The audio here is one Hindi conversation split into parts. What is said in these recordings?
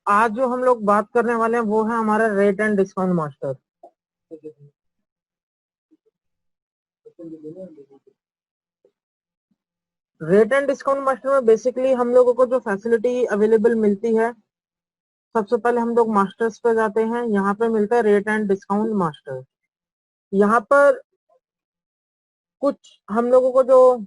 आज जो हम लोग बात करने वाले हैं वो है हमारा rate and discount master. Rate and discount master में बेसिकली हम लोगों को जो फैसिलिटी अवेलेबल मिलती है, सबसे पहले हम लोग मास्टर्स पे जाते हैं। यहाँ पे मिलता है रेट एंड डिस्काउंट मास्टर। यहाँ पर कुछ हम लोगों को जो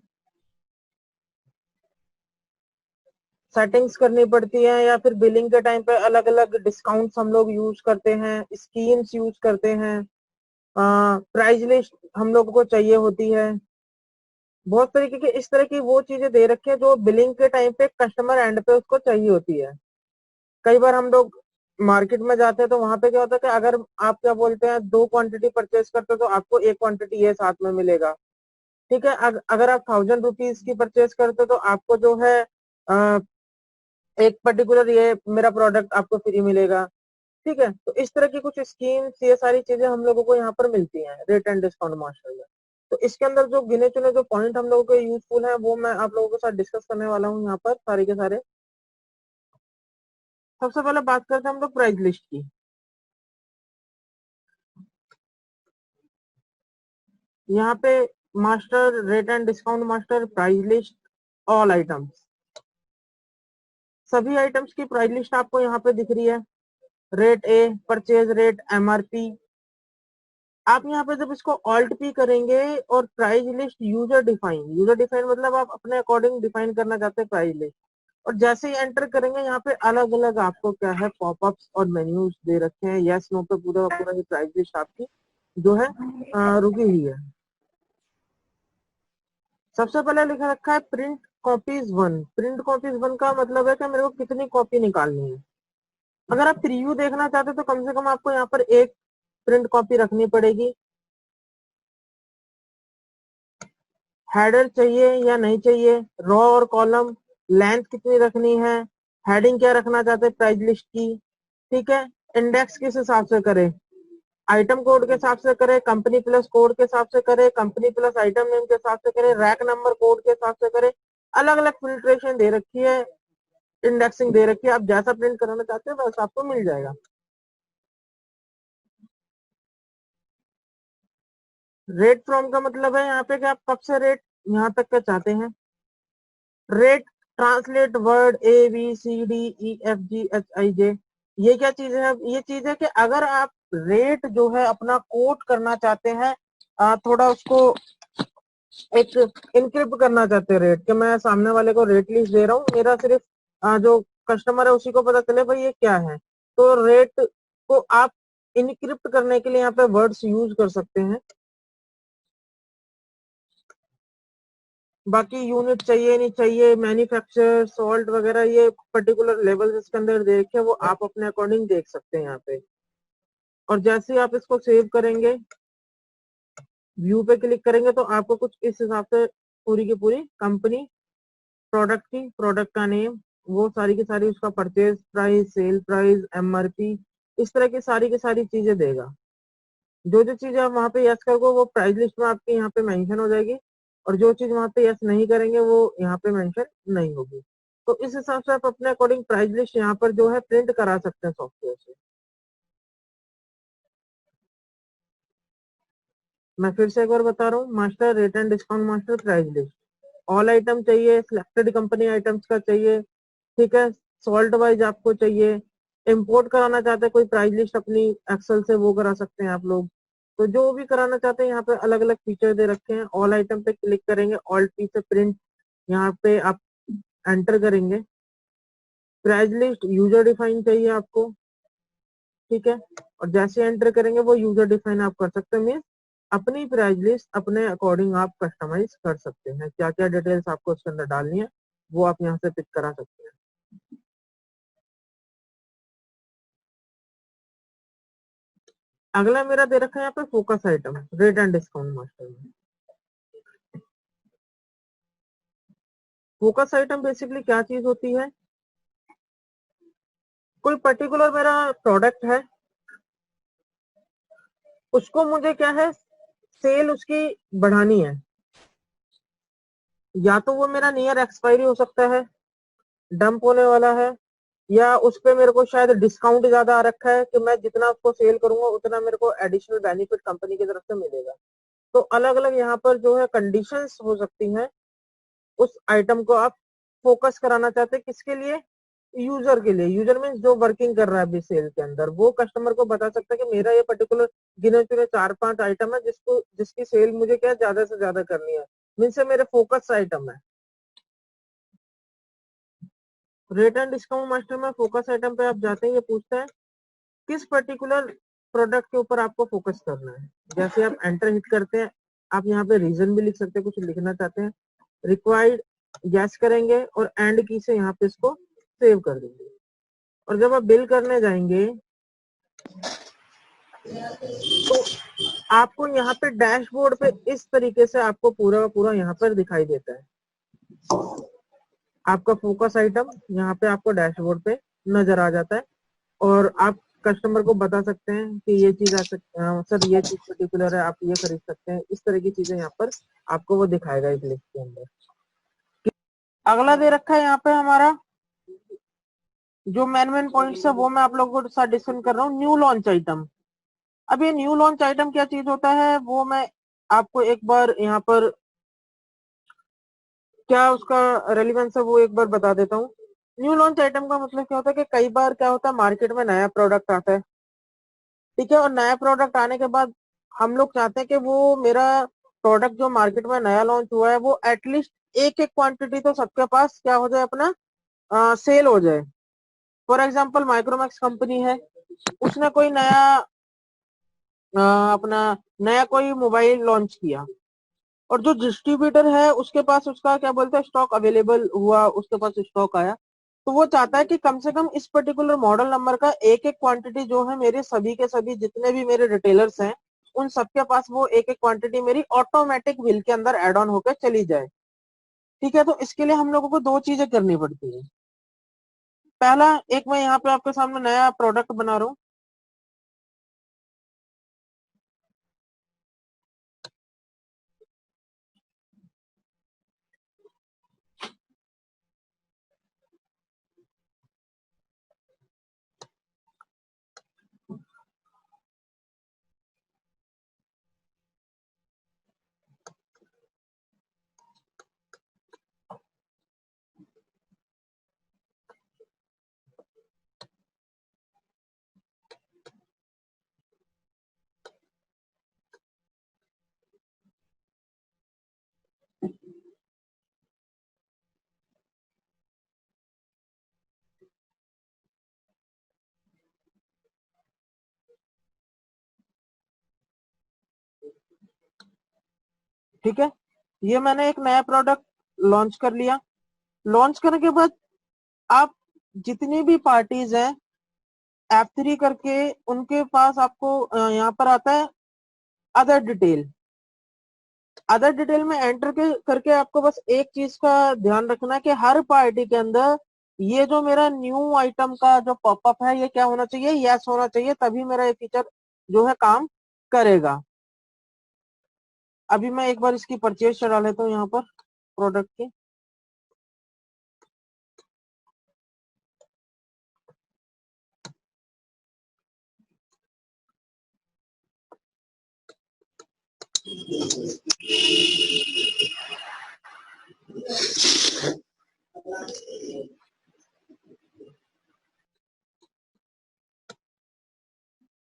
सेटिंग्स करनी पड़ती है या फिर बिलिंग के टाइम पे अलग अलग डिस्काउंट्स हम लोग यूज करते हैं, स्कीम्स यूज करते हैं, प्राइस लिस्ट हम लोगों को चाहिए होती है। बहुत तरीके की इस तरह की वो चीजें दे रखी है जो बिलिंग के टाइम पे कस्टमर एंड पे उसको चाहिए होती है। कई बार हम लोग मार्केट में जाते हैं तो वहां पे क्या होता है कि अगर आप क्या बोलते हैं 2 क्वांटिटी परचेज करते हो तो आपको 1 क्वांटिटी ये साथ में मिलेगा। ठीक है, अगर आप 1000 रुपीज की परचेज करते हो तो आपको जो है एक पर्टिकुलर ये मेरा प्रोडक्ट आपको फ्री मिलेगा। ठीक है, तो इस तरह की कुछ स्कीम्स, ये सारी चीजें हम लोगों को यहाँ पर मिलती हैं रेट एंड डिस्काउंट मास्टर में। तो इसके अंदर जो गिने चुने जो पॉइंट हम लोगों को यूजफुल है वो मैं आप लोगों के साथ डिस्कस करने वाला हूँ यहाँ पर सारे के सारे। सबसे पहले बात करते हैं हम लोग प्राइस लिस्ट की। यहाँ पे master, rate and discount master, price list, all items, सभी आइटम्स की प्राइस लिस्ट आपको यहाँ पे दिख रही है। Rate A, purchase rate, MRP. आप यहाँ पे जब इसको ऑल्ट पी करेंगे और price list user define, user define मतलब आप अपने अकॉर्डिंग डिफाइन करना चाहते हैं प्राइस लिस्ट, और जैसे ही एंटर करेंगे यहाँ पे अलग अलग आपको क्या है पॉपअप्स और मेन्यूज दे रखे हैं। यस नो पे पूरा पूरा ही प्राइस लिस्ट आपकी जो है रुकी हुई है। सबसे पहले लिखा रखा है print copies one. Print copies one का मतलब है कि मेरे को कितनी कॉपी निकालनी है। अगर आप प्रीव्यू देखना चाहते हो तो कम से कम आपको यहाँ पर एक प्रिंट कॉपी रखनी पड़ेगी। हेडर चाहिए या नहीं चाहिए, रो और कॉलम, लेंथ कितनी रखनी है, हेडिंग क्या रखना चाहते हैं प्राइस लिस्ट की। ठीक है, इंडेक्स किस हिसाब से करें, आइटम कोड के हिसाब से करें, कंपनी प्लस कोड के हिसाब से करें, कंपनी प्लस आइटम नेम के हिसाब से करें, रैक नंबर कोड के हिसाब से करें। अलग अलग फिल्ट्रेशन दे रखी है, इंडेक्सिंग दे रखी है। आप जैसा प्रिंट कराना चाहते हो वैसा आपको मिल जाएगा। रेट फ्रॉम का मतलब है यहाँ पे कि आप कब से रेट यहाँ तक का चाहते हैं। Rate translate word A B C D E F G H I J. ये क्या चीज है, ये चीज है कि अगर आप रेट जो है अपना कोट करना चाहते हैं, थोड़ा उसको एक इनक्रिप्ट करना चाहते हैं रेट, कि मैं सामने वाले को रेट लिस्ट दे रहा हूँ, मेरा सिर्फ जो कस्टमर है उसी को पता चले भाई ये क्या है। तो रेट को आप इनक्रिप्ट करने के लिए यहाँ पे वर्ड्स यूज कर सकते हैं। बाकी यूनिट चाहिए नहीं चाहिए, मैन्युफैक्चर, सॉल्ट वगैरह, ये पर्टिकुलर लेवल इसके अंदर देखे वो आप अपने अकॉर्डिंग देख सकते हैं यहाँ पे। और जैसे ही आप इसको सेव करेंगे, व्यू पे क्लिक करेंगे तो आपको कुछ इस हिसाब से पूरी की पूरी कंपनी, प्रोडक्ट की, प्रोडक्ट का नेम, वो सारी की सारी, उसका purchase price, sale price, MRP, इस तरह की सारी चीजें देगा। जो जो चीजें आप वहां पे यस करोगे वो प्राइस लिस्ट में आपके यहाँ पे मेंशन हो जाएगी, और जो चीज वहां पे यस नहीं करेंगे वो यहाँ पे मेंशन नहीं होगी। तो इस हिसाब से आप अपने अकॉर्डिंग प्राइस लिस्ट यहाँ पर जो है प्रिंट करा सकते हैं सॉफ्टवेयर से। मैं फिर से एक बार बता रहा हूँ, master, rate and discount master, price list, all item चाहिए, सिलेक्टेड कंपनी आइटम्स का चाहिए। ठीक है, सॉल्ट वाइज आपको चाहिए, इंपोर्ट कराना चाहते हैं कोई प्राइस लिस्ट अपनी एक्सेल से, वो करा सकते हैं आप लोग। तो जो भी कराना चाहते हैं यहाँ पे अलग अलग फीचर दे रखे हैं। ऑल आइटम पे क्लिक करेंगे, ऑल्ट पी से प्रिंट, यहाँ पे आप एंटर करेंगे। प्राइस लिस्ट यूजर डिफाइन चाहिए आपको। ठीक है, और जैसे एंटर करेंगे वो यूजर डिफाइन आप कर सकते हैं, मीन अपनी प्राइस लिस्ट अपने अकॉर्डिंग आप कस्टमाइज कर सकते हैं। क्या क्या डिटेल्स आपको उसके अंदर डालनी है वो आप यहाँ से पिक करा सकते हैं। अगला मेरा दे रखा है यहाँ पे focus item, rate and discount master में। फोकस आइटम बेसिकली क्या चीज होती है, कोई पर्टिकुलर मेरा प्रोडक्ट है, उसको मुझे क्या है सेल उसकी बढ़ानी है। या तो वो मेरा नियर एक्सपायरी हो सकता है, डंप होने वाला है, या उस पे मेरे को शायद डिस्काउंट ज्यादा आ रखा है कि मैं जितना उसको सेल करूंगा उतना मेरे को एडिशनल बेनिफिट कंपनी की तरफ से मिलेगा। तो अलग अलग यहाँ पर जो है कंडीशंस हो सकती हैं। उस आइटम को आप फोकस कराना चाहते हैं किसके लिए? यूजर के लिए। यूजर मीन्स जो वर्किंग कर रहा है अभी सेल के अंदर, वो कस्टमर को बता सकता है कि मेरा ये पर्टिकुलर गिने चुने 4-5 आइटम है जिसकी सेल मुझे क्या ज्यादा से ज्यादा करनी है, मीन्स मेरे फोकस आइटम है। रेट एंड डिस्काउंट मास्टर में फोकस आइटम पे आप जाते हैं, ये पूछता है किस पर्टिकुलर प्रोडक्ट के ऊपर आपको फोकस करना है। जैसे आप एंटर हिट करते हैं, आप यहाँ पे रीजन भी लिख सकते हैं, कुछ लिखना चाहते हैं, रिक्वायर्ड गैस करेंगे और एंड की से यहाँ पे इसको सेव कर देंगे। और जब आप बिल करने जाएंगे तो आपको यहाँ पे डैशबोर्ड पे इस तरीके से आपको पूरा का पूरा यहाँ पर दिखाई देता है। आपका फोकस आइटम यहाँ पे आपको डैशबोर्ड पे नजर आ जाता है और आप कस्टमर को बता सकते हैं कि ये चीज सर ये चीज पर्टिकुलर है, आप ये खरीद सकते हैं। इस तरह की चीजें यहाँ पर आपको वो दिखाएगा इस लिस्ट के अंदर। अगला दे रखा है यहाँ पे हमारा जो मेन पॉइंट्स है वो मैं आप लोगों के साथ डिस्कस कर रहा हूँ। New launch item. अब ये न्यू लॉन्च आइटम क्या चीज होता है वो मैं आपको एक बार यहाँ पर क्या उसका रेलिवेंस है वो एक बार बता देता हूँ। न्यू लॉन्च आइटम का मतलब क्या होता है कि कई बार क्या होता है मार्केट में नया प्रोडक्ट आता है, ठीक है, और नया प्रोडक्ट आने के बाद हम लोग चाहते हैं कि वो मेरा प्रोडक्ट जो मार्केट में नया लॉन्च हुआ है वो एटलीस्ट एक एक क्वांटिटी तो सबके पास क्या हो जाए, अपना सेल हो जाए। फॉर एग्जांपल माइक्रोमैक्स कंपनी है, उसने कोई नया अपना नया कोई मोबाइल लॉन्च किया और जो डिस्ट्रीब्यूटर है उसके पास उसका क्या बोलते हैं स्टॉक अवेलेबल हुआ, उसके पास स्टॉक आया, तो वो चाहता है कि कम से कम इस पर्टिकुलर मॉडल नंबर का एक एक क्वांटिटी जो है मेरे सभी के सभी जितने भी मेरे रिटेलर्स हैं उन सबके पास वो एक एक क्वांटिटी मेरी ऑटोमेटिक बिल के अंदर एड ऑन होकर चली जाए। ठीक है, तो इसके लिए हम लोगों को दो चीजें करनी पड़ती है। पहला, एक मैं यहाँ पे आपके सामने नया प्रोडक्ट बना रहा हूँ, ठीक है, ये मैंने एक नया प्रोडक्ट लॉन्च कर लिया। लॉन्च करने के बाद आप जितनी भी पार्टीज हैं F3 करके उनके पास आपको यहाँ पर आता है अदर डिटेल। अदर डिटेल में एंटर के करके आपको बस एक चीज का ध्यान रखना है कि हर पार्टी के अंदर ये जो मेरा न्यू आइटम का जो पॉपअप है ये क्या होना चाहिए, यस होना चाहिए, तभी मेरा ये फीचर जो है काम करेगा। अभी मैं एक बार इसकी परचेज चला लेता हूँ यहाँ पर प्रोडक्ट की।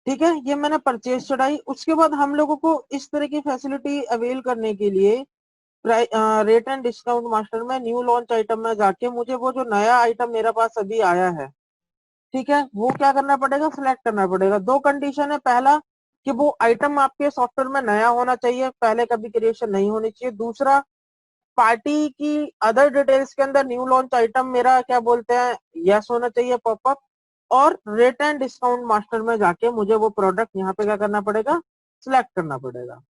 ठीक है, ये मैंने परचेज चढ़ाई। उसके बाद हम लोगों को इस तरह की फैसिलिटी अवेल करने के लिए रेट एंड डिस्काउंट मास्टर में न्यू लॉन्च आइटम में जाके मुझे वो जो नया आइटम मेरे पास अभी आया है, ठीक है, वो क्या करना पड़ेगा, सिलेक्ट करना पड़ेगा। दो कंडीशन है, पहला कि वो आइटम आपके सॉफ्टवेयर में नया होना चाहिए, पहले कभी क्रिएशन नहीं होनी चाहिए। दूसरा, पार्टी की अदर डिटेल्स के अंदर न्यू लॉन्च आइटम मेरा क्या बोलते हैं यस होना चाहिए पॉपअप। और रेट एंड डिस्काउंट मास्टर में जाके मुझे वो प्रोडक्ट यहाँ पे क्या करना पड़ेगा, सिलेक्ट करना पड़ेगा।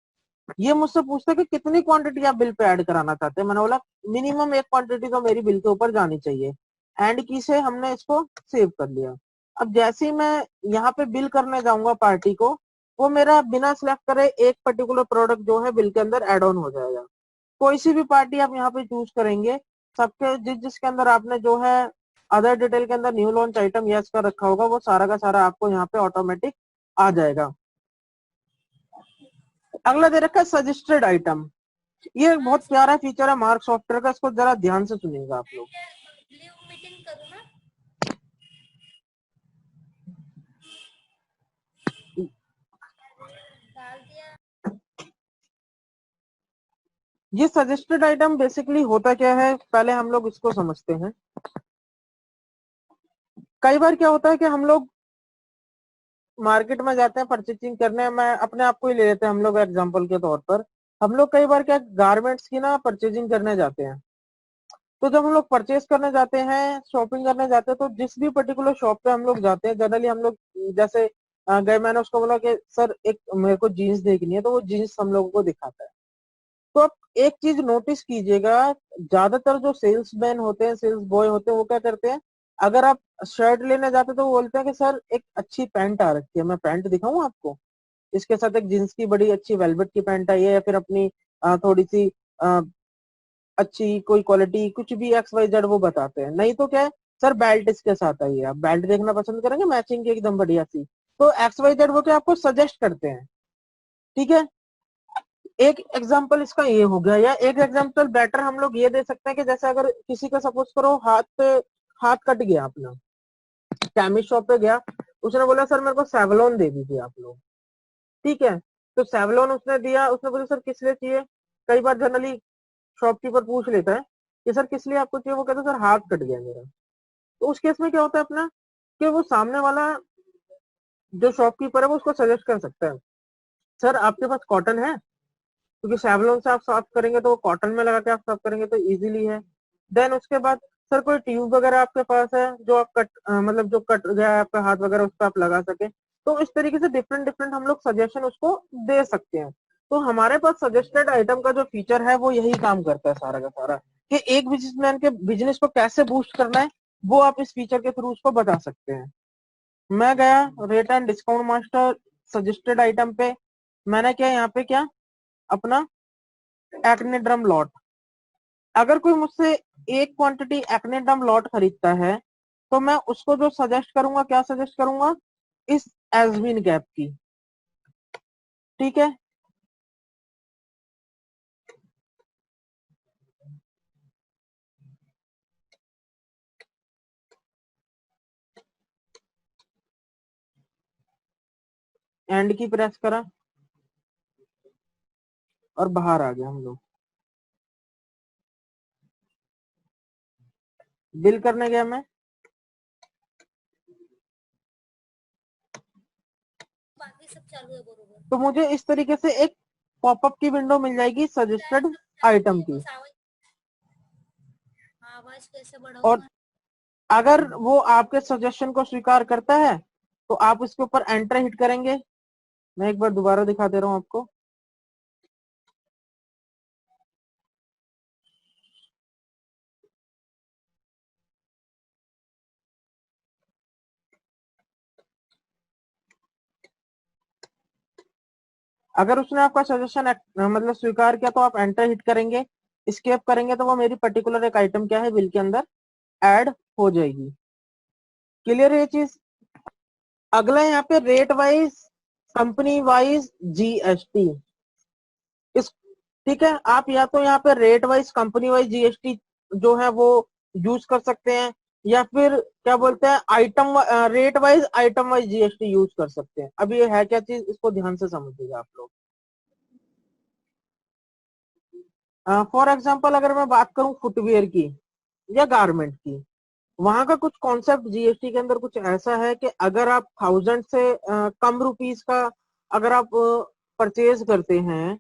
ये मुझसे पूछता है कि कितनी क्वांटिटी आप बिल पे ऐड कराना चाहते हैं। मैंने बोला मिनिमम एक क्वांटिटी तो मेरी बिल के ऊपर जानी चाहिए। एंड की से हमने इसको सेव कर लिया। अब जैसे ही मैं यहाँ पे बिल करने जाऊंगा पार्टी को, वो मेरा बिना सिलेक्ट करे एक पर्टिकुलर प्रोडक्ट जो है बिल के अंदर एड ऑन हो जाएगा। कोई सी भी पार्टी आप यहाँ पे चूज करेंगे, सबके जिसके अंदर आपने जो है अदर डिटेल के अंदर न्यू लॉन्च आइटम यस का रखा होगा, वो सारा का सारा आपको यहाँ पे ऑटोमेटिक आ जाएगा। अगला दे रखा है सजेस्टेड आइटम। ये बहुत प्यारा फीचर है मार्क सॉफ्टवेयर का, इसको जरा ध्यान से सुनिएगा आप लोग। मीटिंग करूँ ना? डाल दिया। ये सजेस्टेड आइटम बेसिकली होता क्या है, पहले हम लोग इसको समझते हैं। कई बार क्या होता है कि हम लोग मार्केट में जाते हैं परचेजिंग करने, मैं अपने आप को ही ले लेते हैं हम लोग एग्जांपल के तौर पर। हम लोग कई बार क्या गारमेंट्स की ना परचेजिंग करने जाते हैं, तो जब हम लोग परचेज करने जाते हैं, शॉपिंग करने जाते हैं, तो जिस भी पर्टिकुलर शॉप पे हम लोग जाते हैं, जनरली हम लोग जैसे गए, मैंने उसको बोला कि सर एक मेरे को जीन्स देखनी है, तो वो जीन्स हम लोगों को दिखाता है। तो आप एक चीज नोटिस कीजिएगा, ज्यादातर जो सेल्समैन होते हैं, सेल्स बॉय होते हैं, वो क्या करते हैं, अगर आप शर्ट लेने जाते हैं तो वो बोलते हैं कि सर एक अच्छी पैंट आ रखी है, मैं पैंट दिखाऊं आपको, इसके साथ एक जींस की बड़ी अच्छी वेलवेट की पैंट आई है, या फिर अपनी थोड़ी सी अच्छी कोई क्वालिटी, कुछ भी एक्स वाई जेड वो बताते हैं। नहीं तो क्या है, सर बेल्ट इसके साथ आई है, आप बेल्ट देखना पसंद करेंगे मैचिंग की एकदम बढ़िया सी, तो एक्स वाई जेड वो क्या आपको सजेस्ट करते हैं। ठीक है, एक एग्जांपल इसका ये हो गया, या एक एग्जांपल बेटर हम लोग ये दे सकते हैं कि जैसे अगर किसी का सपोज करो हाथ पे हाथ कट गया अपना, केमिस्ट शॉप पे गया, उसने बोला सर मेरे को सेवलॉन दे दीजिए आप लोग। ठीक है, तो सेवलॉन उसने दिया, उसने बोला सर किस लिए चाहिए। कई बार जनरली शॉपकीपर पूछ लेता है कि सर किस लिए आपको चाहिए, वो कहता है सर हाथ कट गया मेरा। तो उस केस में क्या होता है अपना, कि वो सामने वाला जो शॉपकीपर है वो उसको सजेस्ट कर सकता है, सर आपके पास कॉटन है, क्योंकि सैवलॉन से आप साफ करेंगे तो वो कॉटन में लगा के आप साफ करेंगे तो इजीली है। देन उसके बाद सर कोई ट्यूब वगैरह आपके पास है जो आप मतलब जो कट गया है आपका हाथ वगैरह, उस पर आप लगा सके। तो इस तरीके से डिफरेंट डिफरेंट हम लोग सजेशन उसको दे सकते हैं। तो हमारे पास सजेस्टेड आइटम का जो फीचर है वो यही काम करता है सारा का सारा, कि एक बिजनेसमैन के बिजनेस को कैसे बूस्ट करना है वो आप इस फीचर के थ्रू उसको बता सकते हैं। मैं गया rate and discount master suggested item पे, मैंने क्या यहाँ पे क्या अपना एक्ने ड्रम लॉट, अगर कोई मुझसे एक क्वांटिटी एक्ने ड्रम लॉट खरीदता है तो मैं उसको जो सजेस्ट करूंगा, क्या सजेस्ट करूंगा, इस एजमिन गैप की। ठीक है, एंड की प्रेस करा और बाहर आ गया हम लोग। बिल करने गया मैं, बाकी सब चालू है बरोबर। तो मुझे इस तरीके से एक पॉपअप की विंडो मिल जाएगी सजेस्टेड आइटम की। आवाज कैसे बढ़ाऊं और मैं? अगर वो आपके सजेशन को स्वीकार करता है तो आप उसके ऊपर एंटर हिट करेंगे। मैं एक बार दोबारा दिखा दे रहा हूं आपको। अगर उसने आपका सजेशन मतलब स्वीकार किया तो आप एंटर हिट करेंगे, स्केप करेंगे तो वो मेरी पर्टिकुलर एक आइटम क्या है बिल के अंदर ऐड हो जाएगी। क्लियर है ये चीज। अगला यहाँ पे rate wise, company wise GST, इस ठीक है, आप या तो यहाँ पे rate wise company wise GST जो है वो यूज कर सकते हैं, या फिर क्या बोलते हैं item rate wise item wise GST use कर सकते हैं। अब ये है क्या चीज, इसको ध्यान से समझिएगा आप लोग। फॉर एग्जाम्पल अगर मैं बात करूं फुटवेयर की या गारमेंट की, वहां का कुछ कॉन्सेप्ट जीएसटी के अंदर कुछ ऐसा है कि अगर आप 1000 से कम रुपीस का अगर आप परचेज करते हैं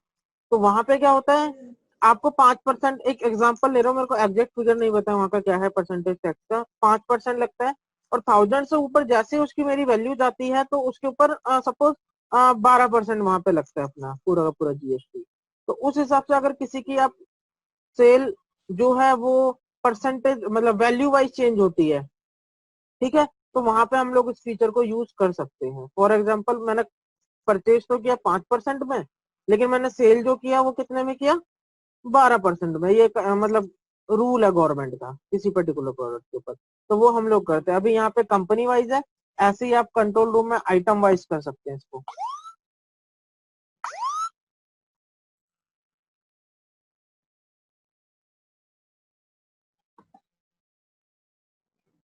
तो वहां पे क्या होता है, आपको 5%, एक एग्जांपल ले रहा हूँ, मेरे को एग्जैक्ट फिगर नहीं पता वहां का क्या है परसेंटेज टैक्स का, 5% लगता है। और 1000 से ऊपर जैसे ही उसकी मेरी वैल्यू जाती है तो उसके ऊपर सपोज 12% वहां पे लगता है अपना पूरा का पूरा जीएसटी। तो उस हिसाब से अगर किसी की आप सेल जो है वो परसेंटेज मतलब वैल्यू वाइज चेंज होती है, ठीक है, तो वहां पे हम लोग इस फीचर को यूज कर सकते हैं। फॉर एग्जाम्पल मैंने परचेज तो किया 5% में, लेकिन मैंने सेल जो किया वो कितने में किया, 12% में। ये मतलब रूल है गवर्नमेंट का किसी पर्टिकुलर प्रोडक्ट के ऊपर, तो वो हम लोग करते हैं। अभी यहाँ पे कंपनी वाइज है, ऐसे ही आप कंट्रोल रूम में आइटम वाइज कर सकते हैं इसको।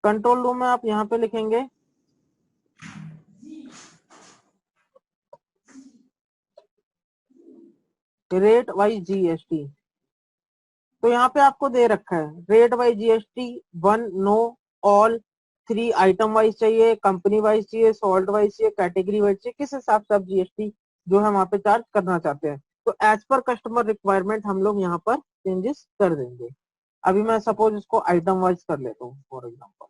कंट्रोल रूम में आप यहाँ पे लिखेंगे रेट वाइज जीएसटी। तो यहाँ पे आपको दे रखा है rate wise GST 1 no, all 3 item wise चाहिए, कंपनी वाइज चाहिए, सॉल्ट वाइज चाहिए, कैटेगरी वाइज चाहिए, किस हिसाब से आप जीएसटी जो है वहां पे चार्ज करना चाहते हैं। तो एज पर कस्टमर रिक्वायरमेंट हम लोग यहाँ पर चेंजेस कर देंगे। अभी मैं सपोज इसको आइटम वाइज कर लेता हूँ फॉर एग्जाम्पल।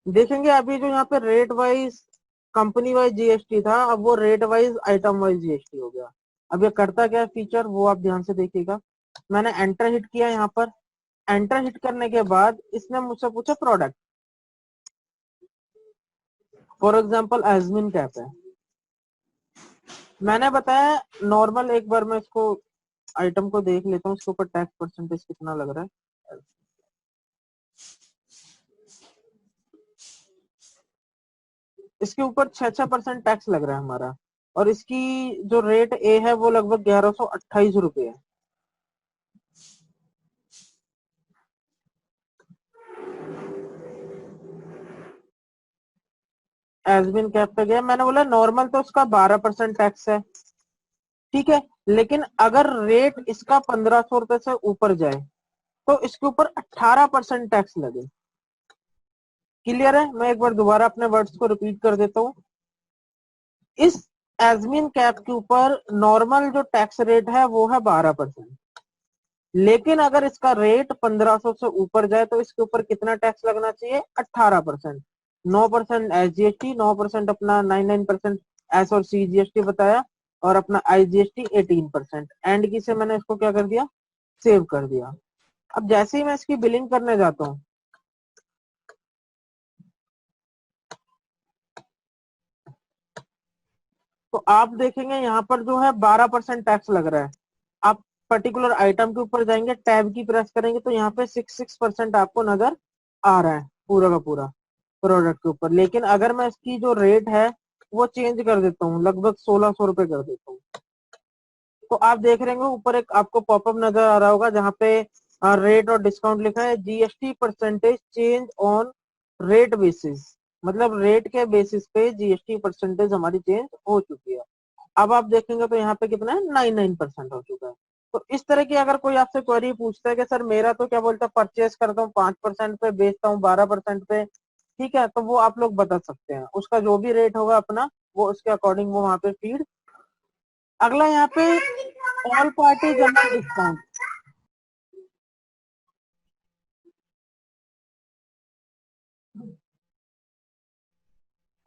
देखेंगे अभी जो यहाँ पे rate wise company wise GST था, अब वो rate wise item wise GST हो गया। अब ये करता क्या फीचर वो आप ध्यान से देखिएगा। मैंने एंटर हिट किया यहाँ पर, एंटर हिट करने के बाद इसने मुझसे पूछा प्रोडक्ट, फॉर एग्जांपल एजमिन कैप है। मैंने बताया नॉर्मल, एक बार मैं इसको आइटम को देख लेता हूँ इसके ऊपर टैक्स परसेंटेज कितना लग रहा है। इसके ऊपर 6% टैक्स लग रहा है हमारा, और इसकी जो रेट ए है वो लगभग 1128 रुपये है। एजमिन कैप पे गया, मैंने बोला नॉर्मल तो उसका 12% टैक्स है, ठीक है, लेकिन अगर रेट इसका 1500 रुपए से ऊपर जाए तो इसके ऊपर 18% टैक्स लगे। क्लियर है? मैं एक बार दोबारा अपने वर्ड्स को रिपीट कर देता हूँ। इस एजमिन कैप के ऊपर नॉर्मल जो टैक्स रेट है वो है 12%, लेकिन अगर इसका रेट 1500 से ऊपर जाए तो इसके ऊपर कितना टैक्स लगना चाहिए? 18%। 9% एसजीएसटी, 9% अपना 99% एस और सी जीएसटी बताया, और अपना आईजीएसटी 18%। एंड की से मैंने इसको क्या कर दिया? सेव कर दिया। अब जैसे ही मैं इसकी बिलिंग करने जाता हूँ, तो आप देखेंगे यहाँ पर जो है 12% टैक्स लग रहा है। आप पर्टिकुलर आइटम के ऊपर जाएंगे, टैब की प्रेस करेंगे तो यहाँ पे 6% आपको नजर आ रहा है पूरा का पूरा प्रोडक्ट के ऊपर। लेकिन अगर मैं इसकी जो रेट है वो चेंज कर देता हूँ, लगभग 1600 रुपए कर देता हूँ, तो आप देख रहे होंगे ऊपर एक आपको पॉपअप नजर आ रहा होगा जहाँ पे रेट और डिस्काउंट लिखा है, GST percentage change on rate basis. मतलब रेट के बेसिस पे जीएसटी परसेंटेज हमारी चेंज हो चुकी है। अब आप देखेंगे तो यहाँ पे कितना है? 99% हो चुका है। तो इस तरह की अगर कोई आपसे क्वेरी पूछता है कि सर मेरा तो क्या बोलता है परचेज करता हूँ 5% पे, बेचता हूँ 12% पे, ठीक है, तो वो आप लोग बता सकते हैं, उसका जो भी रेट होगा अपना वो उसके अकॉर्डिंग वो वहां पे फीड। अगला यहाँ पे ऑल पार्टी जनरल डिस्काउंट।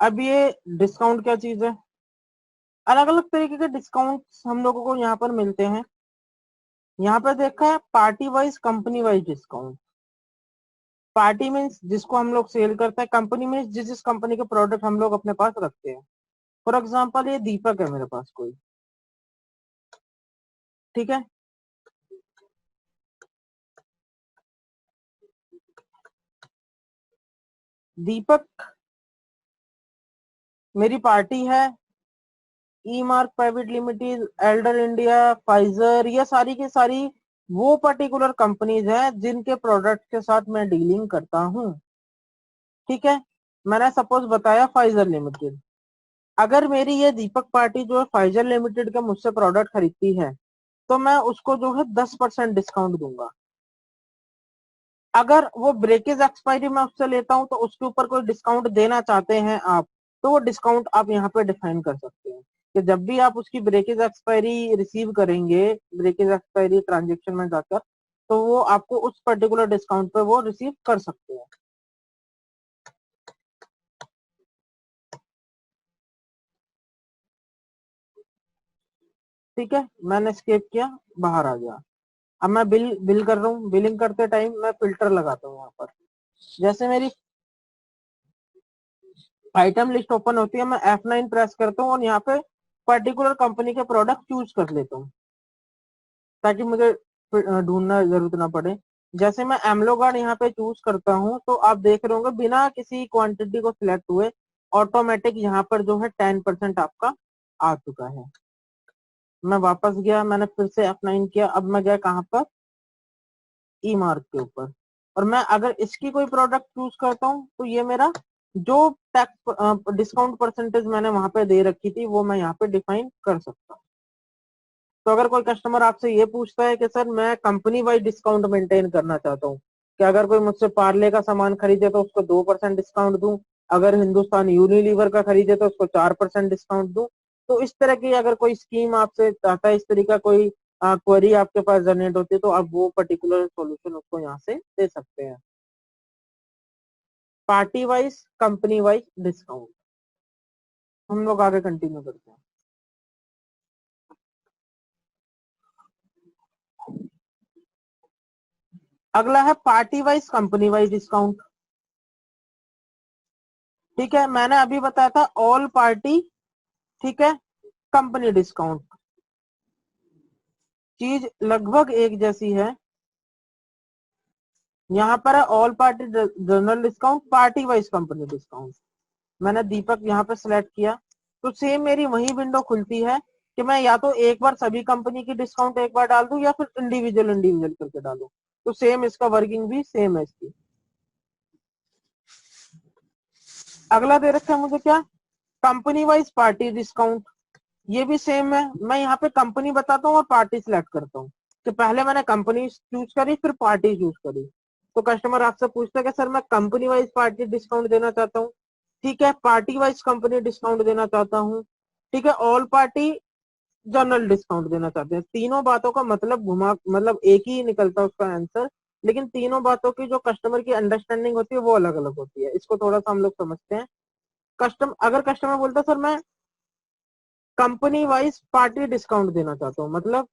अब ये डिस्काउंट क्या चीज है? अलग अलग तरीके के डिस्काउंट हम लोगों को यहाँ पर मिलते हैं। यहाँ पे देखा है party wise, company wise discount. Party means जिसको हम लोग सेल करते हैं, कंपनी मीन्स जिस जिस कंपनी के प्रोडक्ट हम लोग अपने पास रखते हैं। फॉर एग्जाम्पल ये दीपक है मेरे पास कोई, ठीक है, दीपक मेरी पार्टी है, E Mark private limited, Elder India, Pfizer, ये सारी की सारी वो पर्टिकुलर कंपनीज हैं जिनके प्रोडक्ट के साथ मैं डीलिंग करता हूँ, ठीक है। मैंने सपोज बताया फाइजर लिमिटेड, अगर मेरी ये दीपक पार्टी जो है फाइजर लिमिटेड का मुझसे प्रोडक्ट खरीदती है तो मैं उसको जो है 10% डिस्काउंट दूंगा। अगर वो ब्रेकेज एक्सपायरी में उससे लेता हूं तो उसके ऊपर कोई डिस्काउंट देना चाहते हैं आप, तो वो डिस्काउंट आप यहाँ पे डिफाइन कर सकते हैं कि जब भी आप उसकी ब्रेकेज एक्सपायरी रिसीव करेंगे, ब्रेकेज एक्सपायरी ट्रांजेक्शन में जाकर, तो वो आपको उस पर्टिकुलर डिस्काउंट पे वो रिसीव कर सकते हैं। ठीक है, मैंने स्केप किया, बाहर आ गया। अब मैं बिल बिल कर रहा हूँ, बिलिंग करते टाइम मैं फिल्टर लगाता हूँ यहाँ पर। जैसे मेरी आइटम लिस्ट ओपन होती है, मैं F9 प्रेस करता हूँ और यहाँ पे पर्टिकुलर कंपनी के प्रोडक्ट चूज कर लेता हूँ ताकि मुझे ढूंढना जरूरत ना पड़े। जैसे मैं एमलो गार्ड यहाँ पे चूज करता हूँ तो आप देख रहे होंगे बिना किसी क्वांटिटी को सिलेक्ट हुए ऑटोमेटिक यहाँ पर जो है 10% आपका आ चुका है। मैं वापस गया, मैंने फिर से F9 किया, अब मैं गया कहाँ पर, ई मार्क के ऊपर, और मैं अगर इसकी कोई प्रोडक्ट चूज करता हूँ तो ये मेरा जो टैक्स डिस्काउंट परसेंटेज मैंने वहां पे दे रखी थी वो मैं यहाँ पे डिफाइन कर सकता हूँ। तो अगर कोई कस्टमर आपसे ये पूछता है कि सर मैं कंपनी वाइज डिस्काउंट मेंटेन करना चाहता हूँ कि अगर कोई मुझसे पार्ले का सामान खरीदे तो उसको 2% डिस्काउंट दूं, अगर हिंदुस्तान यूनिलीवर का खरीदे तो उसको 4% डिस्काउंट दूं, तो इस तरह की अगर कोई स्कीम आपसे चाहता है, इस तरीके का कोई क्वेरी आपके पास जनरेट होती है तो आप वो पर्टिकुलर सॉल्यूशन उसको यहाँ से दे सकते हैं। Party wise, company wise discount हम लोग आगे कंटिन्यू करते हैं। अगला है party wise company wise discount. ठीक है, मैंने अभी बताया था ऑल पार्टी, ठीक है, कंपनी डिस्काउंट, चीज लगभग एक जैसी है। यहाँ पर है all party general discount, party wise company discount. मैंने दीपक यहाँ पे सिलेक्ट किया तो सेम मेरी वही विंडो खुलती है कि मैं या तो एक बार सभी कंपनी की डिस्काउंट एक बार डाल दूं या फिर इंडिविजुअल इंडिविजुअल करके डालूं, तो सेम इसका वर्किंग भी सेम है इसकी। अगला दे रखा है मुझे क्या, कंपनी वाइज पार्टी डिस्काउंट, ये भी सेम है। मैं यहाँ पे कंपनी बताता हूँ और पार्टी सिलेक्ट करता हूँ कि पहले मैंने कंपनी चूज करी फिर पार्टी चूज करी। तो कस्टमर आपसे पूछता है कि सर मैं कंपनी वाइज पार्टी डिस्काउंट देना चाहता हूँ, ठीक है, पार्टी वाइज कंपनी डिस्काउंट देना चाहता हूँ, ठीक है, ऑल पार्टी जनरल डिस्काउंट देना चाहते हैं। तीनों बातों का मतलब घुमा, मतलब एक ही निकलता है उसका आंसर, लेकिन तीनों बातों की जो कस्टमर की अंडरस्टैंडिंग होती है वो अलग अलग होती है। इसको थोड़ा सा हम लोग समझते हैं। अगर कस्टमर बोलता है सर मैं कंपनी वाइज पार्टी डिस्काउंट देना चाहता हूँ, मतलब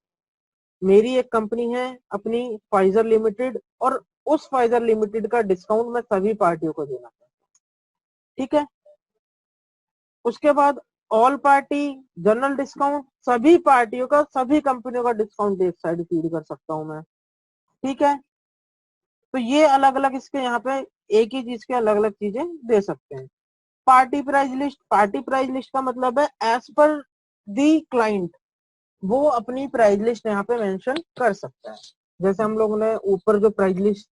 मेरी एक कंपनी है अपनी फाइजर लिमिटेड और उस फाइजर लिमिटेड का डिस्काउंट मैं सभी पार्टियों को देना चाहता हूँ, ठीक है। उसके बाद ऑल पार्टी जनरल डिस्काउंट, सभी पार्टियों का, सभी कंपनियों का डिस्काउंट एक साइड फीड कर सकता हूं मैं, ठीक है। तो ये अलग अलग इसके यहाँ पे एक ही चीज के अलग अलग चीजें दे सकते हैं। Party price list, party price list का मतलब है एज पर दी क्लाइंट वो अपनी प्राइस लिस्ट यहाँ पे मेंशन कर सकता है। जैसे हम लोगों ने ऊपर जो प्राइस लिस्ट